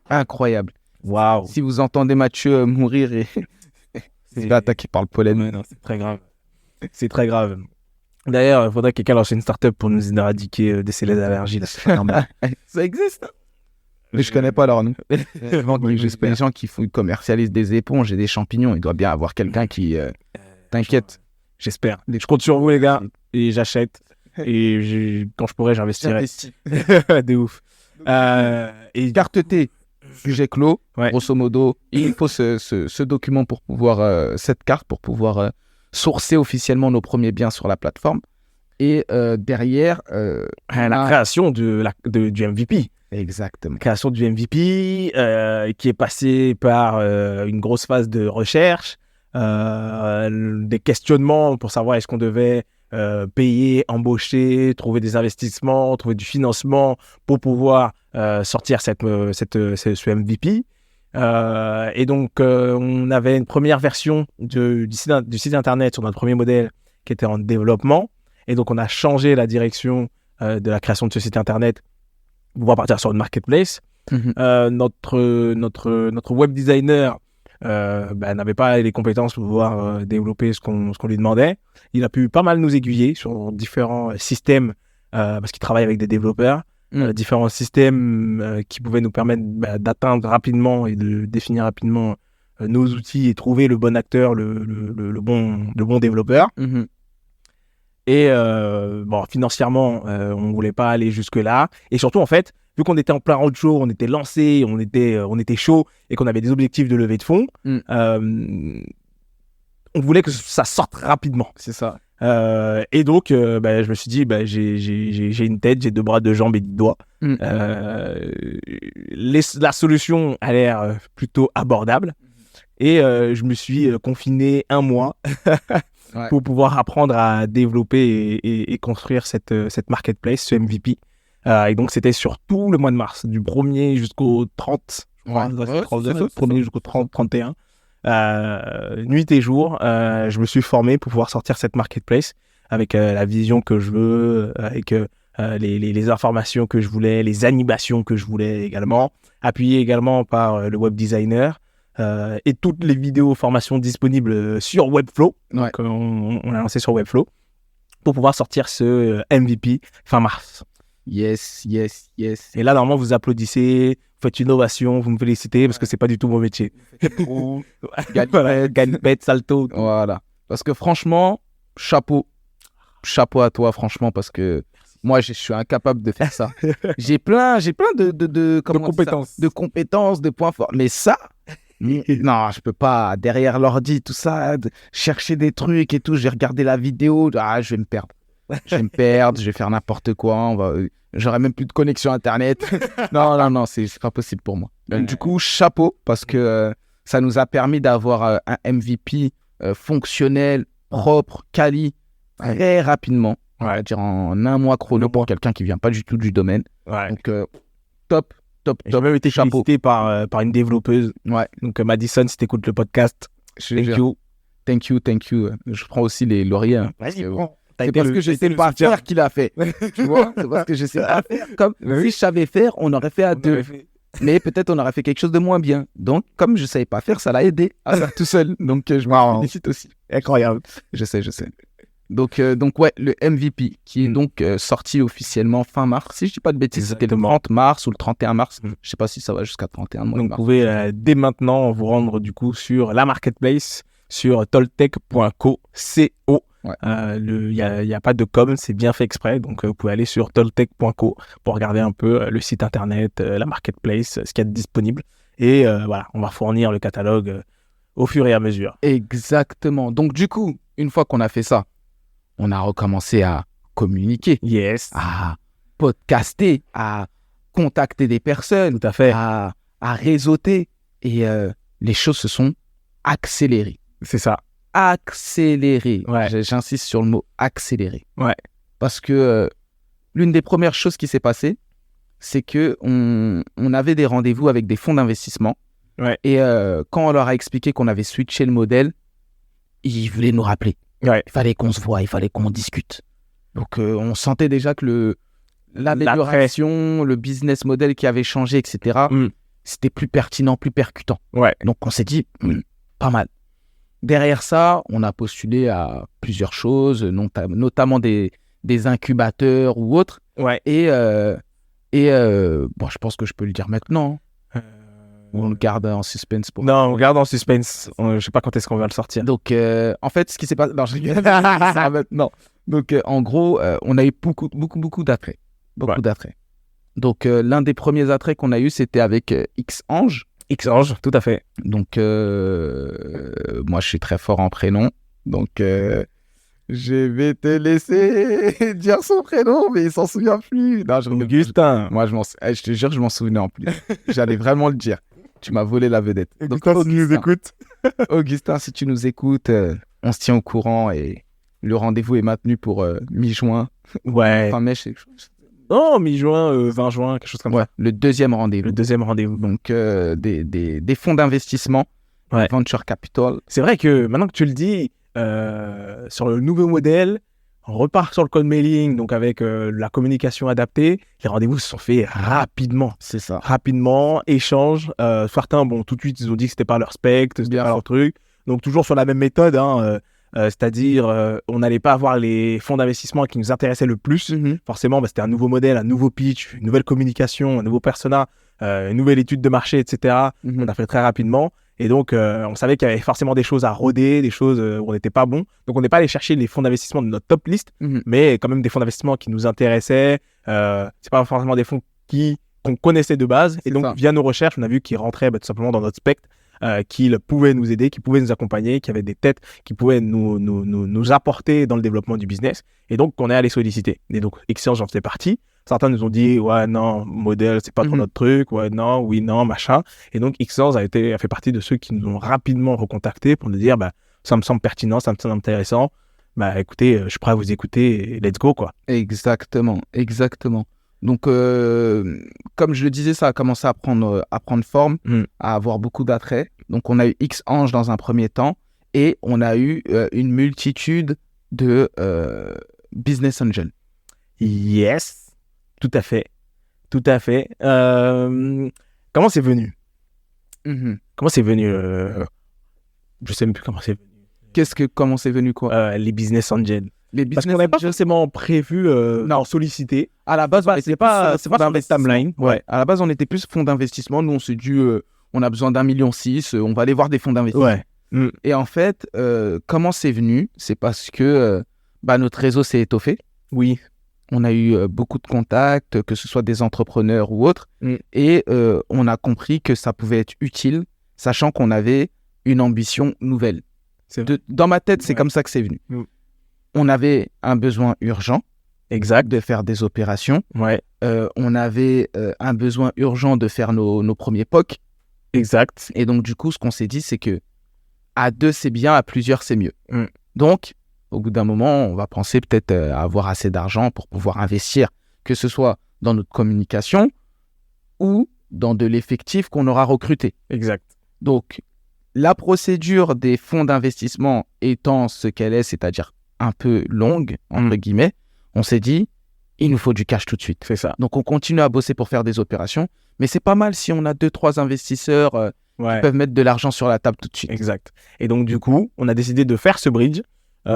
incroyable. Waouh. Si vous entendez Mathieu mourir et se fait attaquer par le pollen. Ouais, non, c'est très grave. C'est très grave. D'ailleurs, il faudrait que quelqu'un lance une start-up pour nous éradiquer des cellules d'allergie. Là, c'est normal. Ça existe, hein. Mais je connais pas leur nom. J'espère. Les gens qui commercialisent des éponges et des champignons, il doit bien avoir quelqu'un qui... T'inquiète. J'espère. Je compte sur vous, les gars, et j'achète. Et quand je pourrai, j'investirai. De ouf. Et carte T, sujet clos, Ouais. grosso modo. Il faut ce document pour pouvoir... cette carte pour pouvoir sourcer officiellement nos premiers biens sur la plateforme. Et derrière... la création du MVP. Exactement. Création du MVP qui est passé par une grosse phase de recherche, des questionnements pour savoir est-ce qu'on devait payer, embaucher, trouver des investissements, trouver du financement pour pouvoir sortir ce MVP. Et donc, on avait une première version du site internet sur notre premier modèle qui était en développement. Et donc, on a changé la direction de la création de ce site internet pour pouvoir partir sur une marketplace. Notre web designer n'avait pas les compétences pour pouvoir développer ce qu'on lui demandait. Il a pu pas mal nous aiguiller sur différents systèmes parce qu'il travaille avec des développeurs. Différents systèmes qui pouvaient nous permettre d'atteindre rapidement et de définir rapidement nos outils et trouver le bon acteur, le bon développeur. Et financièrement, on ne voulait pas aller jusque-là. Et surtout, en fait, vu qu'on était en plein roadshow, on était lancé, on était chaud et qu'on avait des objectifs de levée de fonds, on voulait que ça sorte rapidement. C'est ça. Et donc, je me suis dit, j'ai une tête, j'ai 2 bras, 2 jambes et 10 doigts. La solution a l'air plutôt abordable. Et je me suis confiné 1 mois pour pouvoir apprendre à développer et construire cette marketplace, ce MVP. Et donc, c'était sur tout le mois de mars, du 1er jusqu'au 30, du 1er jusqu'au 30, 31. Nuit et jour, je me suis formé pour pouvoir sortir cette marketplace avec la vision que je veux, avec les informations que je voulais, les animations que je voulais également, appuyé également par le web designer et toutes les vidéos formations disponibles sur Webflow. Donc, on a lancé sur Webflow pour pouvoir sortir ce MVP fin mars. Yes. Et là, normalement, vous applaudissez, vous faites une ovation, vous me félicitez parce que c'est pas du tout mon métier. Galipette, salto. Voilà. Parce que franchement, chapeau à toi, franchement, parce que moi, je suis incapable de faire ça. J'ai plein de compétences, de points forts. Mais ça, non, je peux pas. Derrière l'ordi, tout ça, chercher des trucs et tout, j'ai regardé la vidéo, je vais me perdre. Je vais faire n'importe quoi. J'aurai même plus de connexion Internet. Non, c'est pas possible pour moi. Du coup, chapeau, parce que ça nous a permis d'avoir un MVP fonctionnel, propre, quali, très rapidement. On va dire en 1 mois chrono pour quelqu'un qui vient pas du tout du domaine. Donc, top. J'ai même été félicité par une développeuse. Donc, Madison, si t'écoutes le podcast, thank you. Je prends aussi les lauriers. Vas-y, prends. C'est parce que je sais pas faire qu'il a fait. Tu vois, c'est parce que je sais pas faire. Comme si je savais faire, on aurait fait à 2. Mais peut-être on aurait fait quelque chose de moins bien. Donc, comme je savais pas faire, ça l'a aidé à faire tout seul. Donc, je me félicite aussi. Incroyable. Je sais. Donc ouais, le MVP qui est donc sorti officiellement fin mars. Si je dis pas de bêtises, c'était le 30 mars ou le 31 mars. Je sais pas si ça va jusqu'à 31 mars. Donc, vous pouvez dès maintenant vous rendre du coup sur la marketplace, sur toltec.co. Il n'y a pas de com, c'est bien fait exprès. Donc, vous pouvez aller sur toltec.co pour regarder un peu le site internet, la marketplace, ce qu'il y a de disponible. Et voilà, on va fournir le catalogue au fur et à mesure. Exactement. Donc, du coup, une fois qu'on a fait ça, on a recommencé à communiquer, Yes. à podcaster, à contacter des personnes, Tout à fait. à réseauter. Et les choses se sont accélérées. C'est ça. Accélérées. Ouais. J'insiste sur le mot accéléré. Ouais. Parce que l'une des premières choses qui s'est passée, c'est qu'on avait des rendez-vous avec des fonds d'investissement. Ouais. Et quand on leur a expliqué qu'on avait switché le modèle, ils voulaient nous rappeler. Ouais. Il fallait qu'on se voie, il fallait qu'on discute. Donc, on sentait déjà que l'amélioration, le business model qui avait changé, etc., c'était plus pertinent, plus percutant. Ouais. Donc, on s'est dit, pas mal. Derrière ça, on a postulé à plusieurs choses, notamment des incubateurs ou autres. Ouais. Et bon, je pense que je peux le dire maintenant. On le garde en suspense. Non, on garde en suspense. Je sais pas quand est-ce qu'on va le sortir. Donc, en fait, ce qui s'est passé... Non, je rigole. Ça, maintenant. Donc, en gros, on a eu beaucoup d'attraits. Beaucoup d'attraits. Donc, l'un des premiers attraits qu'on a eu, c'était avec X-Ange. X-Ange, tout à fait. Donc, moi, je suis très fort en prénom. Donc, je vais te laisser dire son prénom, mais il s'en souvient plus. Non, Augustin. Moi, je te jure, je m'en souvenais en plus. J'allais vraiment le dire. Tu m'as volé la vedette. Donc, Augustin, si tu nous écoutes. Augustin, si tu nous écoutes, on se tient au courant et le rendez-vous est maintenu pour mi-juin. Ouais. Fin mai, je sais. Non, mi-juin, 20 juin, quelque chose comme ça. Le deuxième rendez-vous. Le deuxième rendez-vous. Donc, des fonds d'investissement, Venture Capital. C'est vrai que maintenant que tu le dis, sur le nouveau modèle, on repart sur le code mailing, donc avec la communication adaptée. Les rendez-vous se sont faits rapidement. C'est ça. Rapidement, échange. Certains, bon, tout de suite, ils ont dit que c'était pas leur spectre, c'était pas leur truc. Donc, toujours sur la même méthode, c'est-à-dire, on n'allait pas avoir les fonds d'investissement qui nous intéressaient le plus. Forcément, c'était un nouveau modèle, un nouveau pitch, une nouvelle communication, un nouveau persona, une nouvelle étude de marché, etc. On a fait très rapidement. Et donc, on savait qu'il y avait forcément des choses à roder, des choses où on n'était pas bon. Donc, on n'est pas allé chercher les fonds d'investissement de notre top list, mais quand même des fonds d'investissement qui nous intéressaient. C'est pas forcément des fonds qu'on connaissait de base. Et donc, via nos recherches, on a vu qu'ils rentraient tout simplement dans notre spectre, qu'ils pouvaient nous aider, qu'ils pouvaient nous accompagner, qu'il y avait des têtes qui pouvaient nous apporter dans le développement du business. Et donc, on est allé solliciter. Et donc, X-Ange en faisait partie. Certains nous ont dit, ouais, non, modèle, c'est pas trop notre truc, ouais, non, oui, non, machin. Et donc, X-Ange a fait partie de ceux qui nous ont rapidement recontactés pour nous dire, ça me semble pertinent, ça me semble intéressant. Écoutez, je suis prêt à vous écouter et let's go, quoi. Exactement. Donc, comme je le disais, ça a commencé à prendre forme, à avoir beaucoup d'attraits. Donc, on a eu X-Ange dans un premier temps et on a eu une multitude de business angels. Yes. Tout à fait. Comment c'est venu Comment c'est venu Je sais même plus comment c'est venu. Comment c'est venu quoi Les business angels. Parce qu'on n'avait pas angels, forcément prévu en solliciter. À la base, c'est pas sur les timelines. Ouais. À la base, on était plus fonds d'investissement. Nous, on s'est dit, on a besoin d'1,6 million. On va aller voir des fonds d'investissement. Ouais. Et en fait, comment c'est venu? C'est parce que notre réseau s'est étoffé. Oui. On a eu beaucoup de contacts, que ce soit des entrepreneurs ou autres, et on a compris que ça pouvait être utile, sachant qu'on avait une ambition nouvelle. Dans ma tête, c'est comme ça que c'est venu. On avait un besoin urgent, de faire des opérations. Ouais. On avait un besoin urgent de faire nos premiers POC. Exact. Et donc, du coup, ce qu'on s'est dit, c'est que à deux, c'est bien, à plusieurs, c'est mieux. Donc, au bout d'un moment, on va penser peut-être à avoir assez d'argent pour pouvoir investir, que ce soit dans notre communication ou dans de l'effectif qu'on aura recruté. Exact. Donc, la procédure des fonds d'investissement étant ce qu'elle est, c'est-à-dire un peu longue, entre guillemets, on s'est dit, il nous faut du cash tout de suite. C'est ça. Donc, on continue à bosser pour faire des opérations, mais c'est pas mal si on a 2-3 investisseurs qui peuvent mettre de l'argent sur la table tout de suite. Exact. Et donc, du coup, on a décidé de faire ce bridge. C'est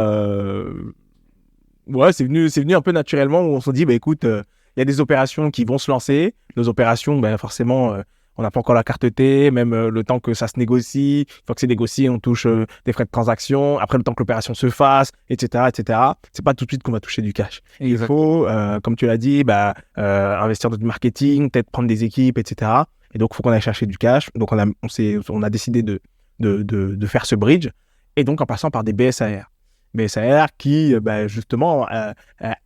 venu un peu naturellement où on s'est dit, écoute, il y a des opérations qui vont se lancer. Nos opérations, forcément, on n'a pas encore la carte T, même le temps que ça se négocie. Une fois que c'est négocié, on touche des frais de transaction. Après, le temps que l'opération se fasse, etc., etc. C'est pas tout de suite qu'on va toucher du cash. Il faut, comme tu l'as dit, investir dans du marketing, peut-être prendre des équipes, etc. Et donc, il faut qu'on aille chercher du cash. Donc, on a décidé de faire ce bridge. Et donc, en passant par des BSAR. BSR qui, justement,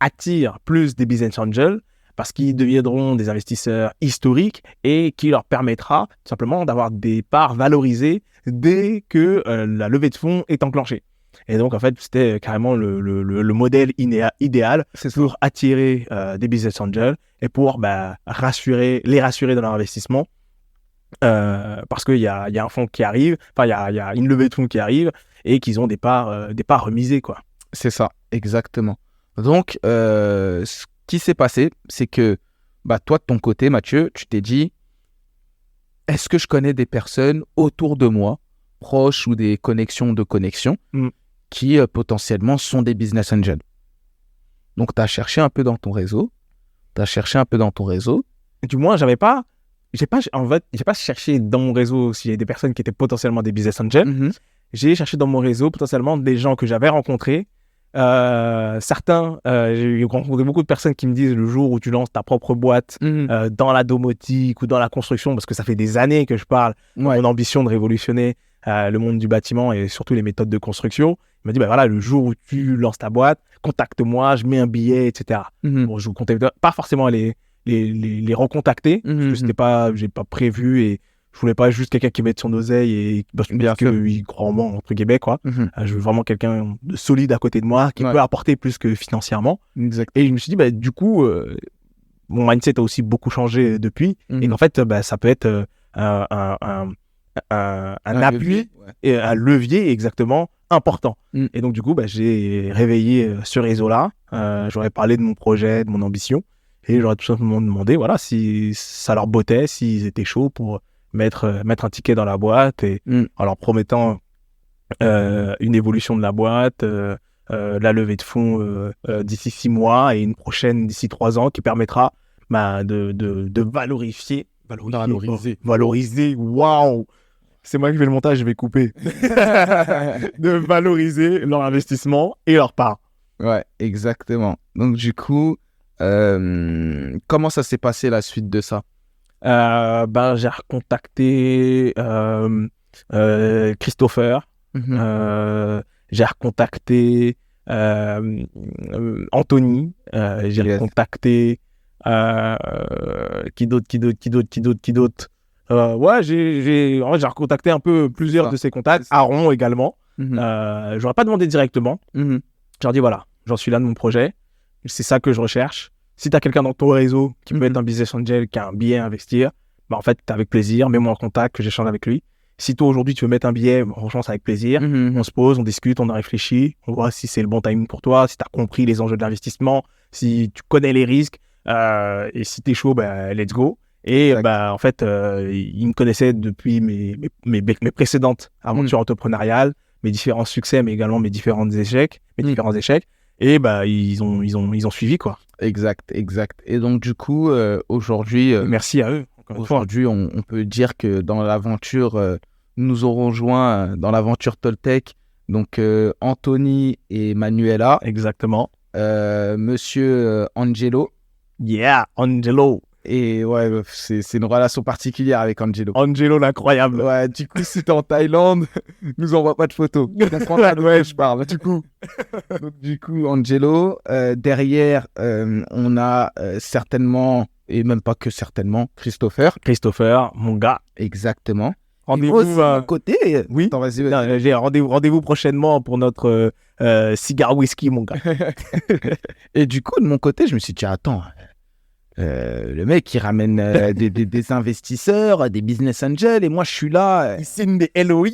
attire plus des business angels parce qu'ils deviendront des investisseurs historiques et qui leur permettra tout simplement d'avoir des parts valorisées dès que la levée de fonds est enclenchée. Et donc, en fait, c'était carrément le modèle idéal pour attirer des business angels et pour les rassurer dans leur investissement. Parce qu'il y a un fonds qui arrive, il y a une levée de fonds qui arrive et qu'ils ont des parts remisées, quoi. C'est ça, exactement. Donc, ce qui s'est passé, c'est que toi, de ton côté, Mathieu, tu t'es dit, est-ce que je connais des personnes autour de moi, proches ou des connexions qui potentiellement sont des business angels. Donc, tu as cherché un peu dans ton réseau. Du moins, j'ai pas cherché dans mon réseau s'il y a des personnes qui étaient potentiellement des business angels. J'ai cherché dans mon réseau potentiellement des gens que j'avais rencontrés. Certains, j'ai rencontré beaucoup de personnes qui me disent le jour où tu lances ta propre boîte dans la domotique ou dans la construction, parce que ça fait des années que je parle de mon ambition de révolutionner le monde du bâtiment et surtout les méthodes de construction. Il m'a dit, voilà, le jour où tu lances ta boîte, contacte-moi, je mets un billet, etc. Bon, je ne comptais pas forcément les recontacter, parce que j'ai pas prévu et je voulais pas juste quelqu'un qui mette son oseille et parce qu'il croit en moi, entre guillemets, quoi. Je veux vraiment quelqu'un de solide à côté de moi qui peut apporter plus que financièrement. Et je me suis dit, du coup, mon mindset a aussi beaucoup changé depuis et qu'en fait, ça peut être un appui et un levier exactement important. Et donc, du coup, j'ai réveillé ce réseau-là. J'aurais parlé de mon projet, de mon ambition et j'aurais tout simplement demandé si ça leur bottait, s'ils étaient chauds pour mettre un ticket dans la boîte et en leur promettant une évolution de la boîte, la levée de fonds d'ici 6 mois et une prochaine d'ici 3 ans qui permettra de valoriser. Waouh! C'est moi qui fais le montage, je vais couper. De valoriser leur investissement et leur part. Ouais, exactement. Donc, du coup, comment ça s'est passé la suite de ça? J'ai recontacté Christopher. J'ai recontacté Anthony. J'ai recontacté qui d'autre? J'ai recontacté un peu plusieurs de ses contacts. Aaron également. J'aurais pas demandé directement. Je leur dis voilà, j'en suis là de mon projet. C'est ça que je recherche. Si tu as quelqu'un dans ton réseau qui peut être un business angel, qui a un billet à investir, en fait, avec plaisir, mets-moi en contact, que j'échange avec lui. Si toi, aujourd'hui, tu veux mettre un billet, franchement, c'est avec plaisir. On se pose, on discute, on en réfléchit, on voit si c'est le bon timing pour toi, si tu as compris les enjeux de l'investissement, si tu connais les risques, et si tu es chaud, let's go. Et en fait, il me connaissait depuis mes précédentes aventures entrepreneuriales, mes différents succès, mais également mes différents échecs. Et ils ont suivi, quoi. Exact. Et donc, du coup, aujourd'hui... merci à eux. Aujourd'hui, on peut dire que dans l'aventure, nous aurons rejoint dans l'aventure Toltec, donc Anthony et Manuela. Exactement. Monsieur Angelo. Yeah, Angelo. Et ouais, c'est une relation particulière avec Angelo. Angelo l'incroyable. Ouais, du coup, si t'es en Thaïlande, nous envoie pas de photos. Ouais, je parle. Du coup, Angelo. Derrière, on a certainement, et même pas que certainement, Christopher, mon gars. Exactement. Rendez-vous à côté. Oui. Attends, vas-y. J'ai rendez-vous prochainement pour notre cigare whisky, mon gars. Et du coup, de mon côté, je me suis dit, attends. Le mec, il ramène des investisseurs, des business angels, et moi, je suis là. Ils signent des LOI,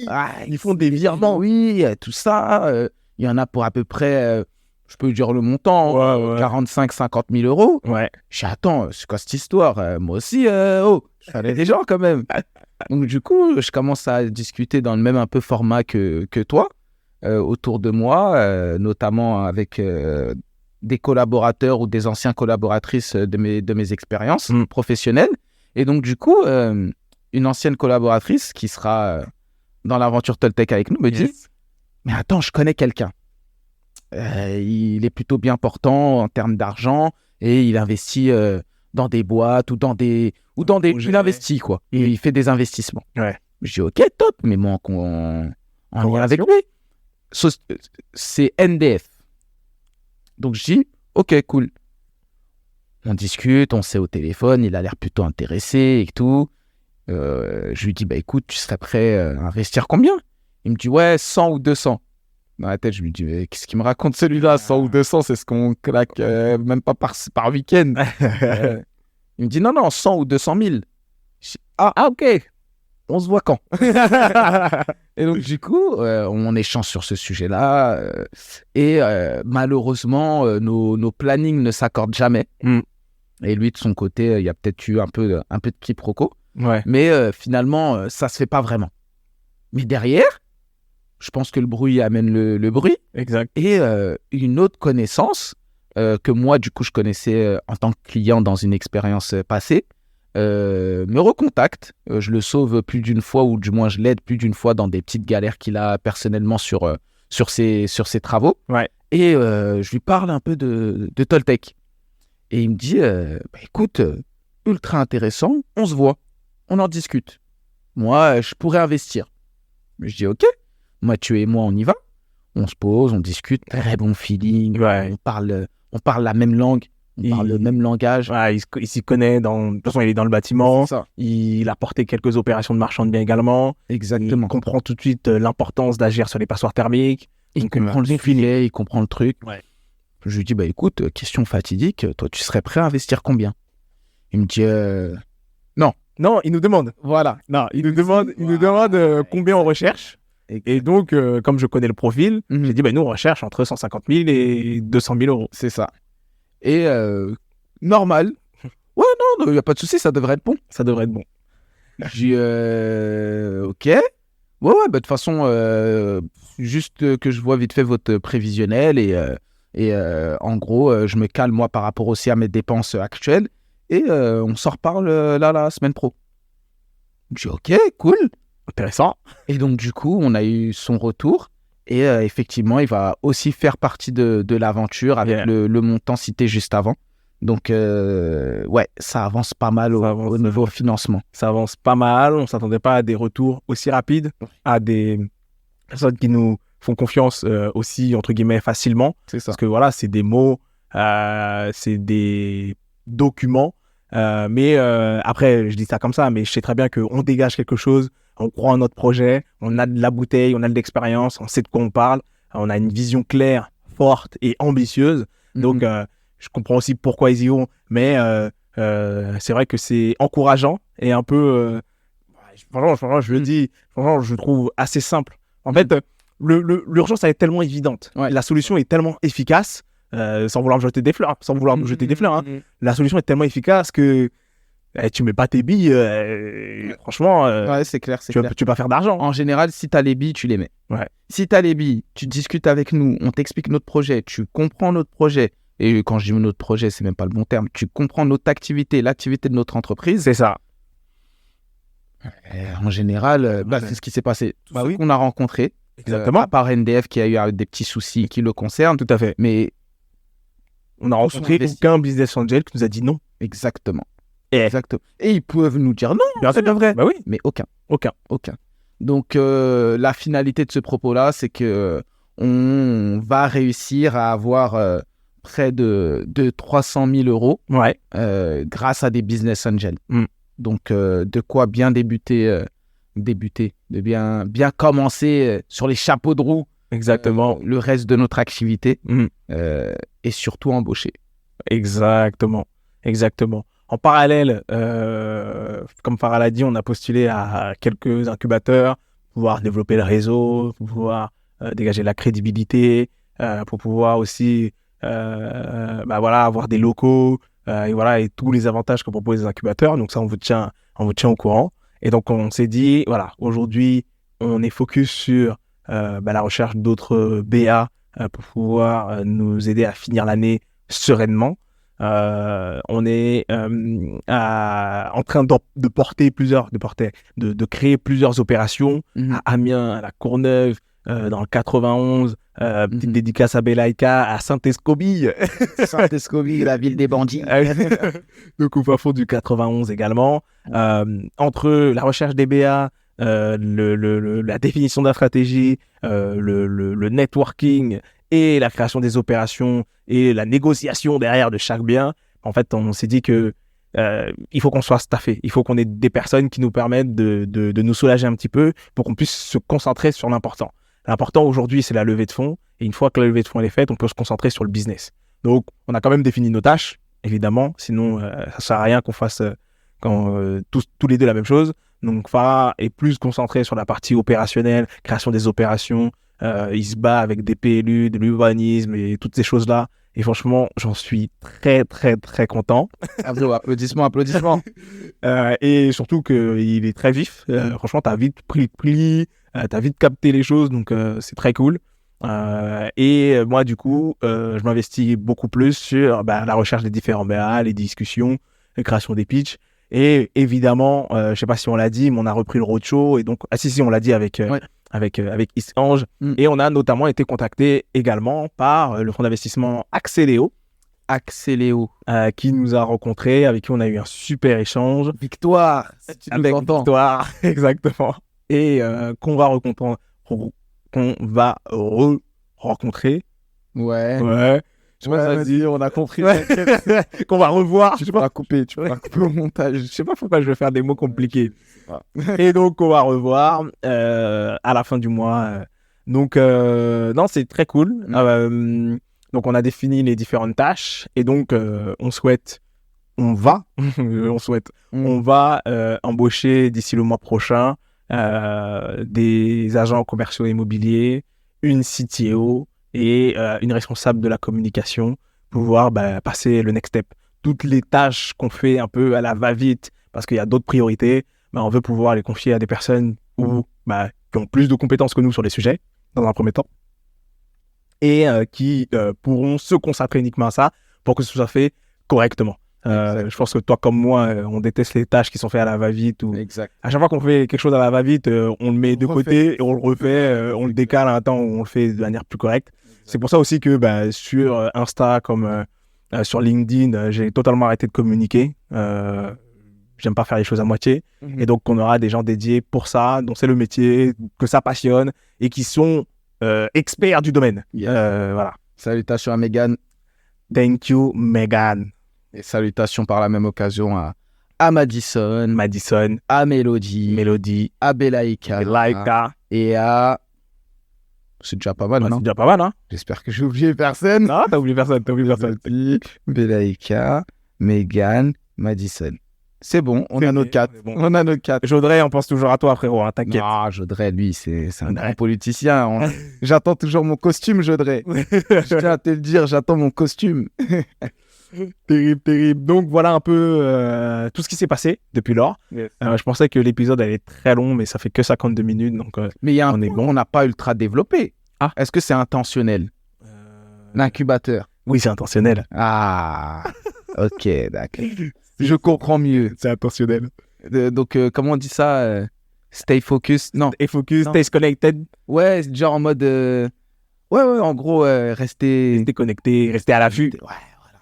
ils font des virements. Oui, tout ça. Il y en a pour à peu près, je peux dire le montant, 45-50 000 euros. Ouais. Je dis, attends, c'est quoi cette histoire? Moi aussi, je connais des gens quand même. Donc, du coup, je commence à discuter dans le même un peu format que toi, autour de moi, notamment avec... des collaborateurs ou des anciens collaboratrices de mes expériences professionnelles. Et donc, du coup, une ancienne collaboratrice qui sera dans l'aventure Toltec avec nous me dit « Mais attends, je connais quelqu'un. Il est plutôt bien portant en termes d'argent et il investit dans des boîtes ou dans des... Il investit, quoi. Il fait des investissements. » Ouais. Je dis « Ok, top, mais moi, en lien avec lui. » c'est NDF. Donc je dis, ok, cool. On discute, on s'est au téléphone, il a l'air plutôt intéressé et tout. Je lui dis, bah écoute, tu serais prêt à investir combien? Il me dit, ouais, 100 ou 200. Dans la tête, je lui dis, mais qu'est-ce qu'il me raconte celui-là? 100 ou 200, c'est ce qu'on claque même pas par week-end. Il me dit, non, 100 ou 200 000. Je dis, ok, on se voit quand? Et donc, du coup, on échange sur ce sujet-là. Et malheureusement, nos plannings ne s'accordent jamais. Et lui, de son côté, il y a peut-être eu un peu de quiproquo. Ouais. Mais finalement, ça se fait pas vraiment. Mais derrière, je pense que le bruit amène le bruit. Exact. Et une autre connaissance que moi, du coup, je connaissais en tant que client dans une expérience passée, me recontacte. Je le sauve plus d'une fois, ou du moins, je l'aide plus d'une fois dans des petites galères qu'il a personnellement sur ses travaux. Ouais. Et je lui parle un peu de Toltec. Et il me dit, bah, écoute, ultra intéressant, on se voit, on en discute. Moi, je pourrais investir. Je dis, ok, Mathieu et moi, on y va. On se pose, on discute, très bon feeling. Ouais. On parle la même langue, on parle le même langage. Ouais, il s'y connaît. De toute façon, il est dans le bâtiment. C'est ça. Il a porté quelques opérations de marchand de biens également. Exactement. Il comprend tout de suite l'importance d'agir sur les passoires thermiques. Il Donc, comprend le sujet, il comprend le truc. Ouais. Je lui dis, bah écoute, question fatidique, toi, tu serais prêt à investir combien? Il me dit, Non, il nous demande. voilà. Non, il nous demande combien on recherche. Et donc, comme je connais le profil, j'ai dit, nous, on recherche entre 150 000 et 200 000 euros. C'est ça. Et normal. Ouais, non, il n'y a pas de souci, ça devrait être bon. Ça devrait être bon. J'ai dit, ok. Ouais, bah de toute façon, juste que je vois vite fait votre prévisionnel et en gros, je me cale moi par rapport aussi à mes dépenses actuelles et on s'en reparle la semaine pro. J'ai dit, ok, cool. Intéressant. Et donc, du coup, on a eu son retour. Et effectivement, il va aussi faire partie de l'aventure avec le montant cité juste avant. Donc, ouais, ça avance pas mal au niveau financement. Ça avance pas mal. On ne s'attendait pas à des retours aussi rapides, à des personnes qui nous font confiance aussi, entre guillemets, facilement. C'est ça. Parce que voilà, c'est des mots, c'est des documents. Mais après, je dis ça comme ça, mais je sais très bien qu'on dégage quelque chose. On croit en notre projet, on a de la bouteille, on a de l'expérience, on sait de quoi on parle, on a une vision claire, forte et ambitieuse. Donc, je comprends aussi pourquoi ils y vont, mais c'est vrai que c'est encourageant et un peu... franchement, je le dis, franchement, je trouve assez simple. En fait, l'urgence, elle est tellement évidente. Ouais. La solution est tellement efficace, sans vouloir me jeter des fleurs, La solution est tellement efficace que... tu mets pas tes billes, franchement, ouais, c'est clair, tu vas pas faire d'argent. En général, si tu as les billes, tu les mets. Ouais. Si tu as les billes, tu discutes avec nous, on t'explique notre projet, tu comprends notre projet. Et quand je dis notre projet, c'est même pas le bon terme. Tu comprends notre activité, l'activité de notre entreprise. C'est ça. En général, c'est ce qui s'est passé. Tous ceux qu'on a rencontrés, exactement. À part NDF qui a eu des petits soucis qui le concernent. Tout à fait. Mais on a rencontré aucun business angel qui nous a dit non. Exactement. Exactement. Et ils peuvent nous dire non, c'est pas vrai. Bah oui. Mais aucun. Donc, la finalité de ce propos-là, c'est que on va réussir à avoir près de 300 000 euros grâce à des business angels. Donc, de quoi bien débuter, de bien commencer sur les chapeaux de roue. Exactement. Le reste de notre activité et surtout embaucher. Exactement. En parallèle, comme Farah l'a dit, on a postulé à quelques incubateurs pour pouvoir développer le réseau, pour pouvoir dégager de la crédibilité, pour pouvoir aussi avoir des locaux et tous les avantages que proposent les incubateurs. Donc ça, on vous tient au courant. Et donc, on s'est dit, voilà, aujourd'hui, on est focus sur la recherche d'autres BA pour pouvoir nous aider à finir l'année sereinement. On est en train de créer plusieurs opérations à Amiens, à La Courneuve, dans le 91, petite dédicace à Belaïka, à Saint-Escobille. Saint-Escobille, la ville des bandits. Donc au fin fond du 91 également. Entre la recherche des BA, la définition de la stratégie, le networking et la création des opérations et la négociation derrière de chaque bien, en fait, on s'est dit que il faut qu'on soit staffé, il faut qu'on ait des personnes qui nous permettent de nous soulager un petit peu pour qu'on puisse se concentrer sur l'important. L'important aujourd'hui, c'est la levée de fonds. Et une fois que la levée de fonds elle est faite, on peut se concentrer sur le business. Donc, on a quand même défini nos tâches, évidemment. Sinon, ça ne sert à rien qu'on fasse tous les deux la même chose. Donc, Farah est plus concentré sur la partie opérationnelle, création des opérations. Il se bat avec des PLU, de l'urbanisme et toutes ces choses-là. Et franchement, j'en suis très, très, très content. Applaudissements. Et surtout qu'il est très vif. Franchement, tu as vite pris le pli, tu as vite capté les choses. Donc, c'est très cool. Et moi, du coup, je m'investis beaucoup plus sur la recherche des différents BA, les discussions, la création des pitchs. Et évidemment, je ne sais pas si on l'a dit, mais on a repris le roadshow. Et donc, si, on l'a dit avec Isange. Et on a notamment été contacté également par le fonds d'investissement Axeléo, qui nous a rencontrés, avec qui on a eu un super échange. Victoire, si tu nous entends. Victoire, exactement. Et qu'on va rencontrer. Ouais. Je sais pas si ça dit, on a compris. Qu'on va revoir. Tu pourras couper au montage. Je sais pas pourquoi je vais faire des mots compliqués. Et donc, on va revoir à la fin du mois. Donc, non, c'est très cool. Donc, on a défini les différentes tâches. Et donc, on va embaucher d'ici le mois prochain des agents commerciaux immobiliers, une CTO et une responsable de la communication pour pouvoir passer le next step. Toutes les tâches qu'on fait un peu à la va-vite parce qu'il y a d'autres priorités, on veut pouvoir les confier à des personnes qui ont plus de compétences que nous sur les sujets, dans un premier temps, et qui pourront se consacrer uniquement à ça pour que ce soit fait correctement. Je pense que toi comme moi, on déteste les tâches qui sont faites à la va-vite. À chaque fois qu'on fait quelque chose à la va-vite, on le met de côté et on le refait, on le décale à un temps où on le fait de manière plus correcte. C'est pour ça aussi que sur Insta comme sur LinkedIn, j'ai totalement arrêté de communiquer. J'aime pas faire les choses à moitié. Et donc, on aura des gens dédiés pour ça, dont c'est le métier, que ça passionne et qui sont experts du domaine. Voilà. Salutations à Megan. Thank you, Megan. Et salutations par la même occasion à Madison, à Mélodie, à Belaïka et à... C'est déjà pas mal, non? C'est déjà pas mal, hein? J'espère que j'ai oublié personne. Non, t'as oublié personne. Belaïka, Megan, Madison. C'est bon, on a nos 4. On a nos 4. Jodrey, on pense toujours à toi, frérot, hein, t'inquiète. Ah, Jodrey, lui, c'est un grand politicien. J'attends toujours mon costume, Jodrey. Je tiens à te le dire, j'attends mon costume. Terrible. Donc, voilà un peu tout ce qui s'est passé depuis lors. Yes. Je pensais que l'épisode allait être très long, mais ça fait que 52 minutes. Donc, mais il y a un point qu'on n'a pas ultra développé. Ah. Est-ce que c'est intentionnel? L'incubateur. Oui, c'est intentionnel. Ah, ok, d'accord. Je comprends mieux. C'est intentionnel. Donc, comment on dit ça? Stay focused? Non. Stay focused, stay connected. Ouais, genre en mode... Ouais, en gros, rester connecté, rester à l'affût. Ouais.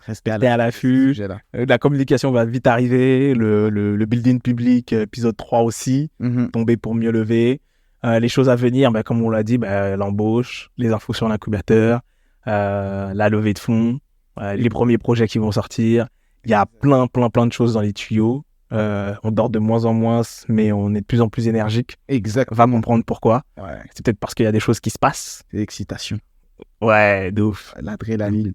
Rester à l'affût. La communication va vite arriver. Le building public, épisode 3 aussi. Tomber pour mieux lever. Les choses à venir, comme on l'a dit, l'embauche, les infos sur l'incubateur, la levée de fonds, les premiers projets qui vont sortir. Il y a plein de choses dans les tuyaux. On dort de moins en moins, mais on est de plus en plus énergique. Exact. Va comprendre pourquoi. Ouais. C'est peut-être parce qu'il y a des choses qui se passent. C'est l'excitation. Ouais, de ouf. L'adrénaline.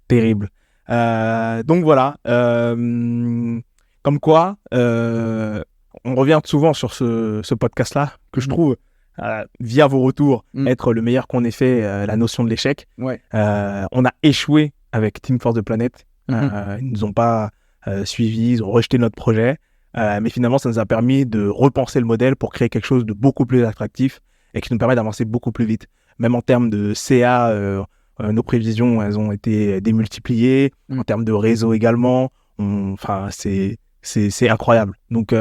Terrible. Donc voilà. Comme quoi, on revient souvent sur ce podcast-là, que je trouve, via vos retours, être le meilleur qu'on ait fait, la notion de l'échec. Ouais. On a échoué avec Team Force the Planet. Ils ne nous ont pas suivis, ils ont rejeté notre projet. Mais finalement, ça nous a permis de repenser le modèle pour créer quelque chose de beaucoup plus attractif et qui nous permet d'avancer beaucoup plus vite. Même en termes de CA, nos prévisions, elles ont été démultipliées. En termes de réseau également. C'est incroyable. Donc,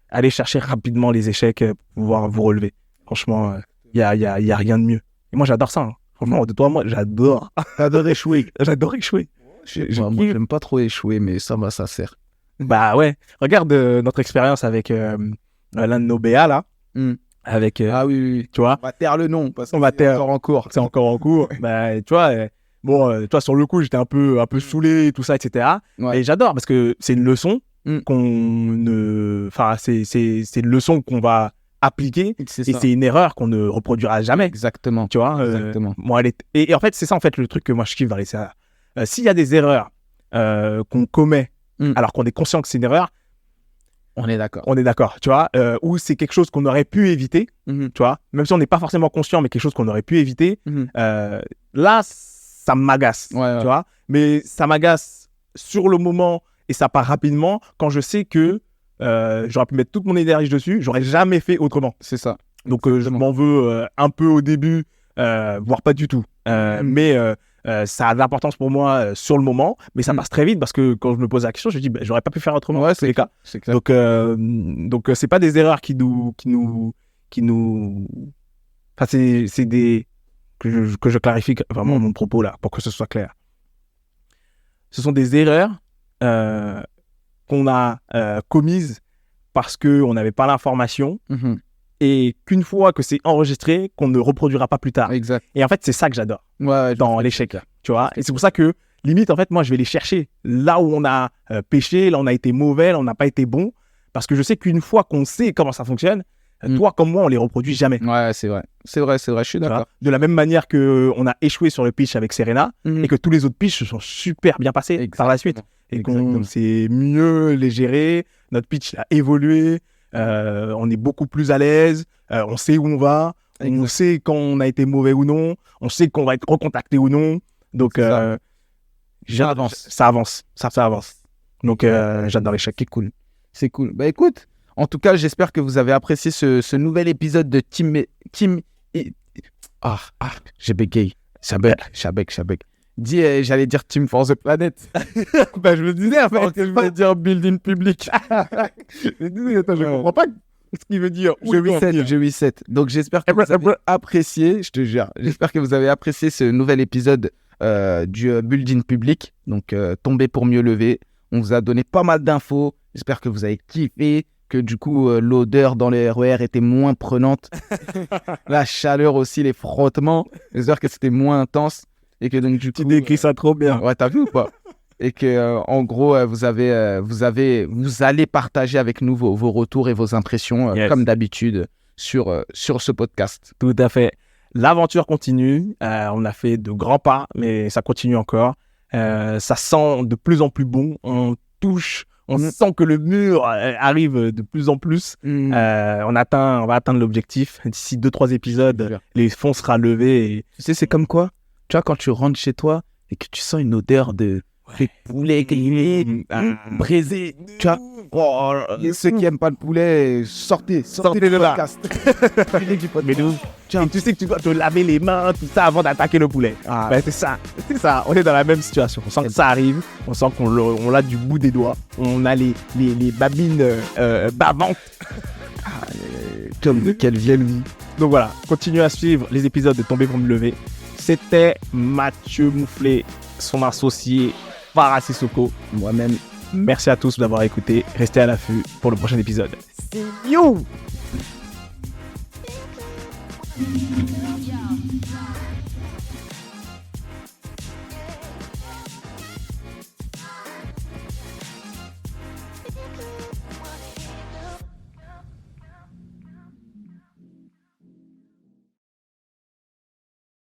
allez chercher rapidement les échecs pour pouvoir vous relever. Franchement, il y a rien de mieux. Et moi, j'adore ça. Hein. Franchement, de toi, moi, j'adore. J'adore échouer. J'adore échouer. Moi, j'aime pas trop échouer, mais ça sert. Bah ouais. Regarde notre expérience avec l'un de nos BA, là. avec, Ah oui. tu vois. On va taire le nom parce On va que taire. c'est encore en cours. C'est encore en cours. Bah, tu vois, tu vois, sur le coup, j'étais un peu saoulé, tout ça, etc. Ouais. Et j'adore parce que c'est une leçon Enfin, c'est une leçon qu'on va appliquer C'est et ça. c'est une erreur qu'on ne reproduira jamais. Exactement. Tu vois, Exactement. bon, et en fait, c'est ça, en fait, le truc que moi je kiffe dans les séries. S'il y a des erreurs qu'on commet alors qu'on est conscient que c'est une erreur, On est d'accord. on est d'accord, tu vois, ou c'est quelque chose qu'on aurait pu éviter, tu vois, même si on n'est pas forcément conscient, mais quelque chose qu'on aurait pu éviter, là, ça m'agace, Ouais. tu vois, mais ça m'agace sur le moment et ça part rapidement quand je sais que j'aurais pu mettre toute mon énergie dessus, j'aurais jamais fait autrement. C'est ça. Donc je m'en veux un peu au début, voire pas du tout. Mais ça a de l'importance pour moi sur le moment, mais ça passe très vite parce que quand je me pose la question, je me dis j'aurais pas pu faire autrement. Ouais, c'est les cas. C'est clair. Donc c'est pas des erreurs qui nous enfin c'est des que je clarifie vraiment mon propos là pour que ce soit clair. Ce sont des erreurs qu'on a commises parce qu'on n'avait pas l'information et qu'une fois que c'est enregistré, qu'on ne reproduira pas plus tard. Exact. Et en fait, c'est ça que j'adore Ouais, dans l'échec, tu vois. Et c'est pour ça que, limite, en fait, moi, je vais les chercher là où on a péché, là où on a été mauvais, là où on n'a pas été bon, parce que je sais qu'une fois qu'on sait comment ça fonctionne, toi comme moi, on les reproduit jamais. Ouais, c'est vrai. C'est vrai, je suis d'accord. De la même manière qu'on a échoué sur le pitch avec Serena et que tous les autres pitchs se sont super bien passés par la suite. Et qu'on sait mieux les gérer, notre pitch a évolué, on est beaucoup plus à l'aise, on sait où on va, on sait quand on a été mauvais ou non, on sait qu'on va être recontacté ou non. Donc, ça avance. Donc, j'adore l'échec. C'est cool. Bah écoute, en tout cas, j'espère que vous avez apprécié ce nouvel épisode de j'ai bégayé. Chabek. J'allais dire Team for the Planet. Bah, je me disais, en fait, que je voulais dire Building Public. je comprends pas ce qu'il veut dire. G87. Donc, j'espère que vous avez apprécié, je te jure, j'espère que vous avez apprécié ce nouvel épisode du Building Public. Donc, tomber pour mieux lever. On vous a donné pas mal d'infos. J'espère que vous avez kiffé, que du coup, l'odeur dans les RER était moins prenante. La chaleur aussi, les frottements. J'espère que c'était moins intense. Et que donc, du coup, tu décris ça trop bien. Ouais, t'as vu ou pas? Et que, en gros, vous allez partager avec nous vos retours et vos impressions, comme d'habitude, sur ce podcast. Tout à fait. L'aventure continue. On a fait de grands pas, mais ça continue encore. Ça sent de plus en plus bon. On sent que le mur arrive de plus en plus. On va atteindre l'objectif. D'ici 2-3 épisodes, les fonds sera levé. Et... Tu sais, c'est comme quoi? Tu vois, quand tu rentres chez toi et que tu sens une odeur de poulet grillé, braisé, tu vois, ceux qui n'aiment pas le poulet, sortez de là. Mais nous, et tu sais que tu dois te laver les mains, tout ça, avant d'attaquer le poulet. C'est ça. On est dans la même situation. On sent que ça arrive, on sent qu'on l'a du bout des doigts, on a les babines bavantes. Comme quelle vieille vie. Donc voilà, continuez à suivre les épisodes de Tomber pour me lever. C'était Mathieu Moufflet, son associé Farah Sissoko, moi-même. Merci à tous d'avoir écouté. Restez à l'affût pour le prochain épisode. See you!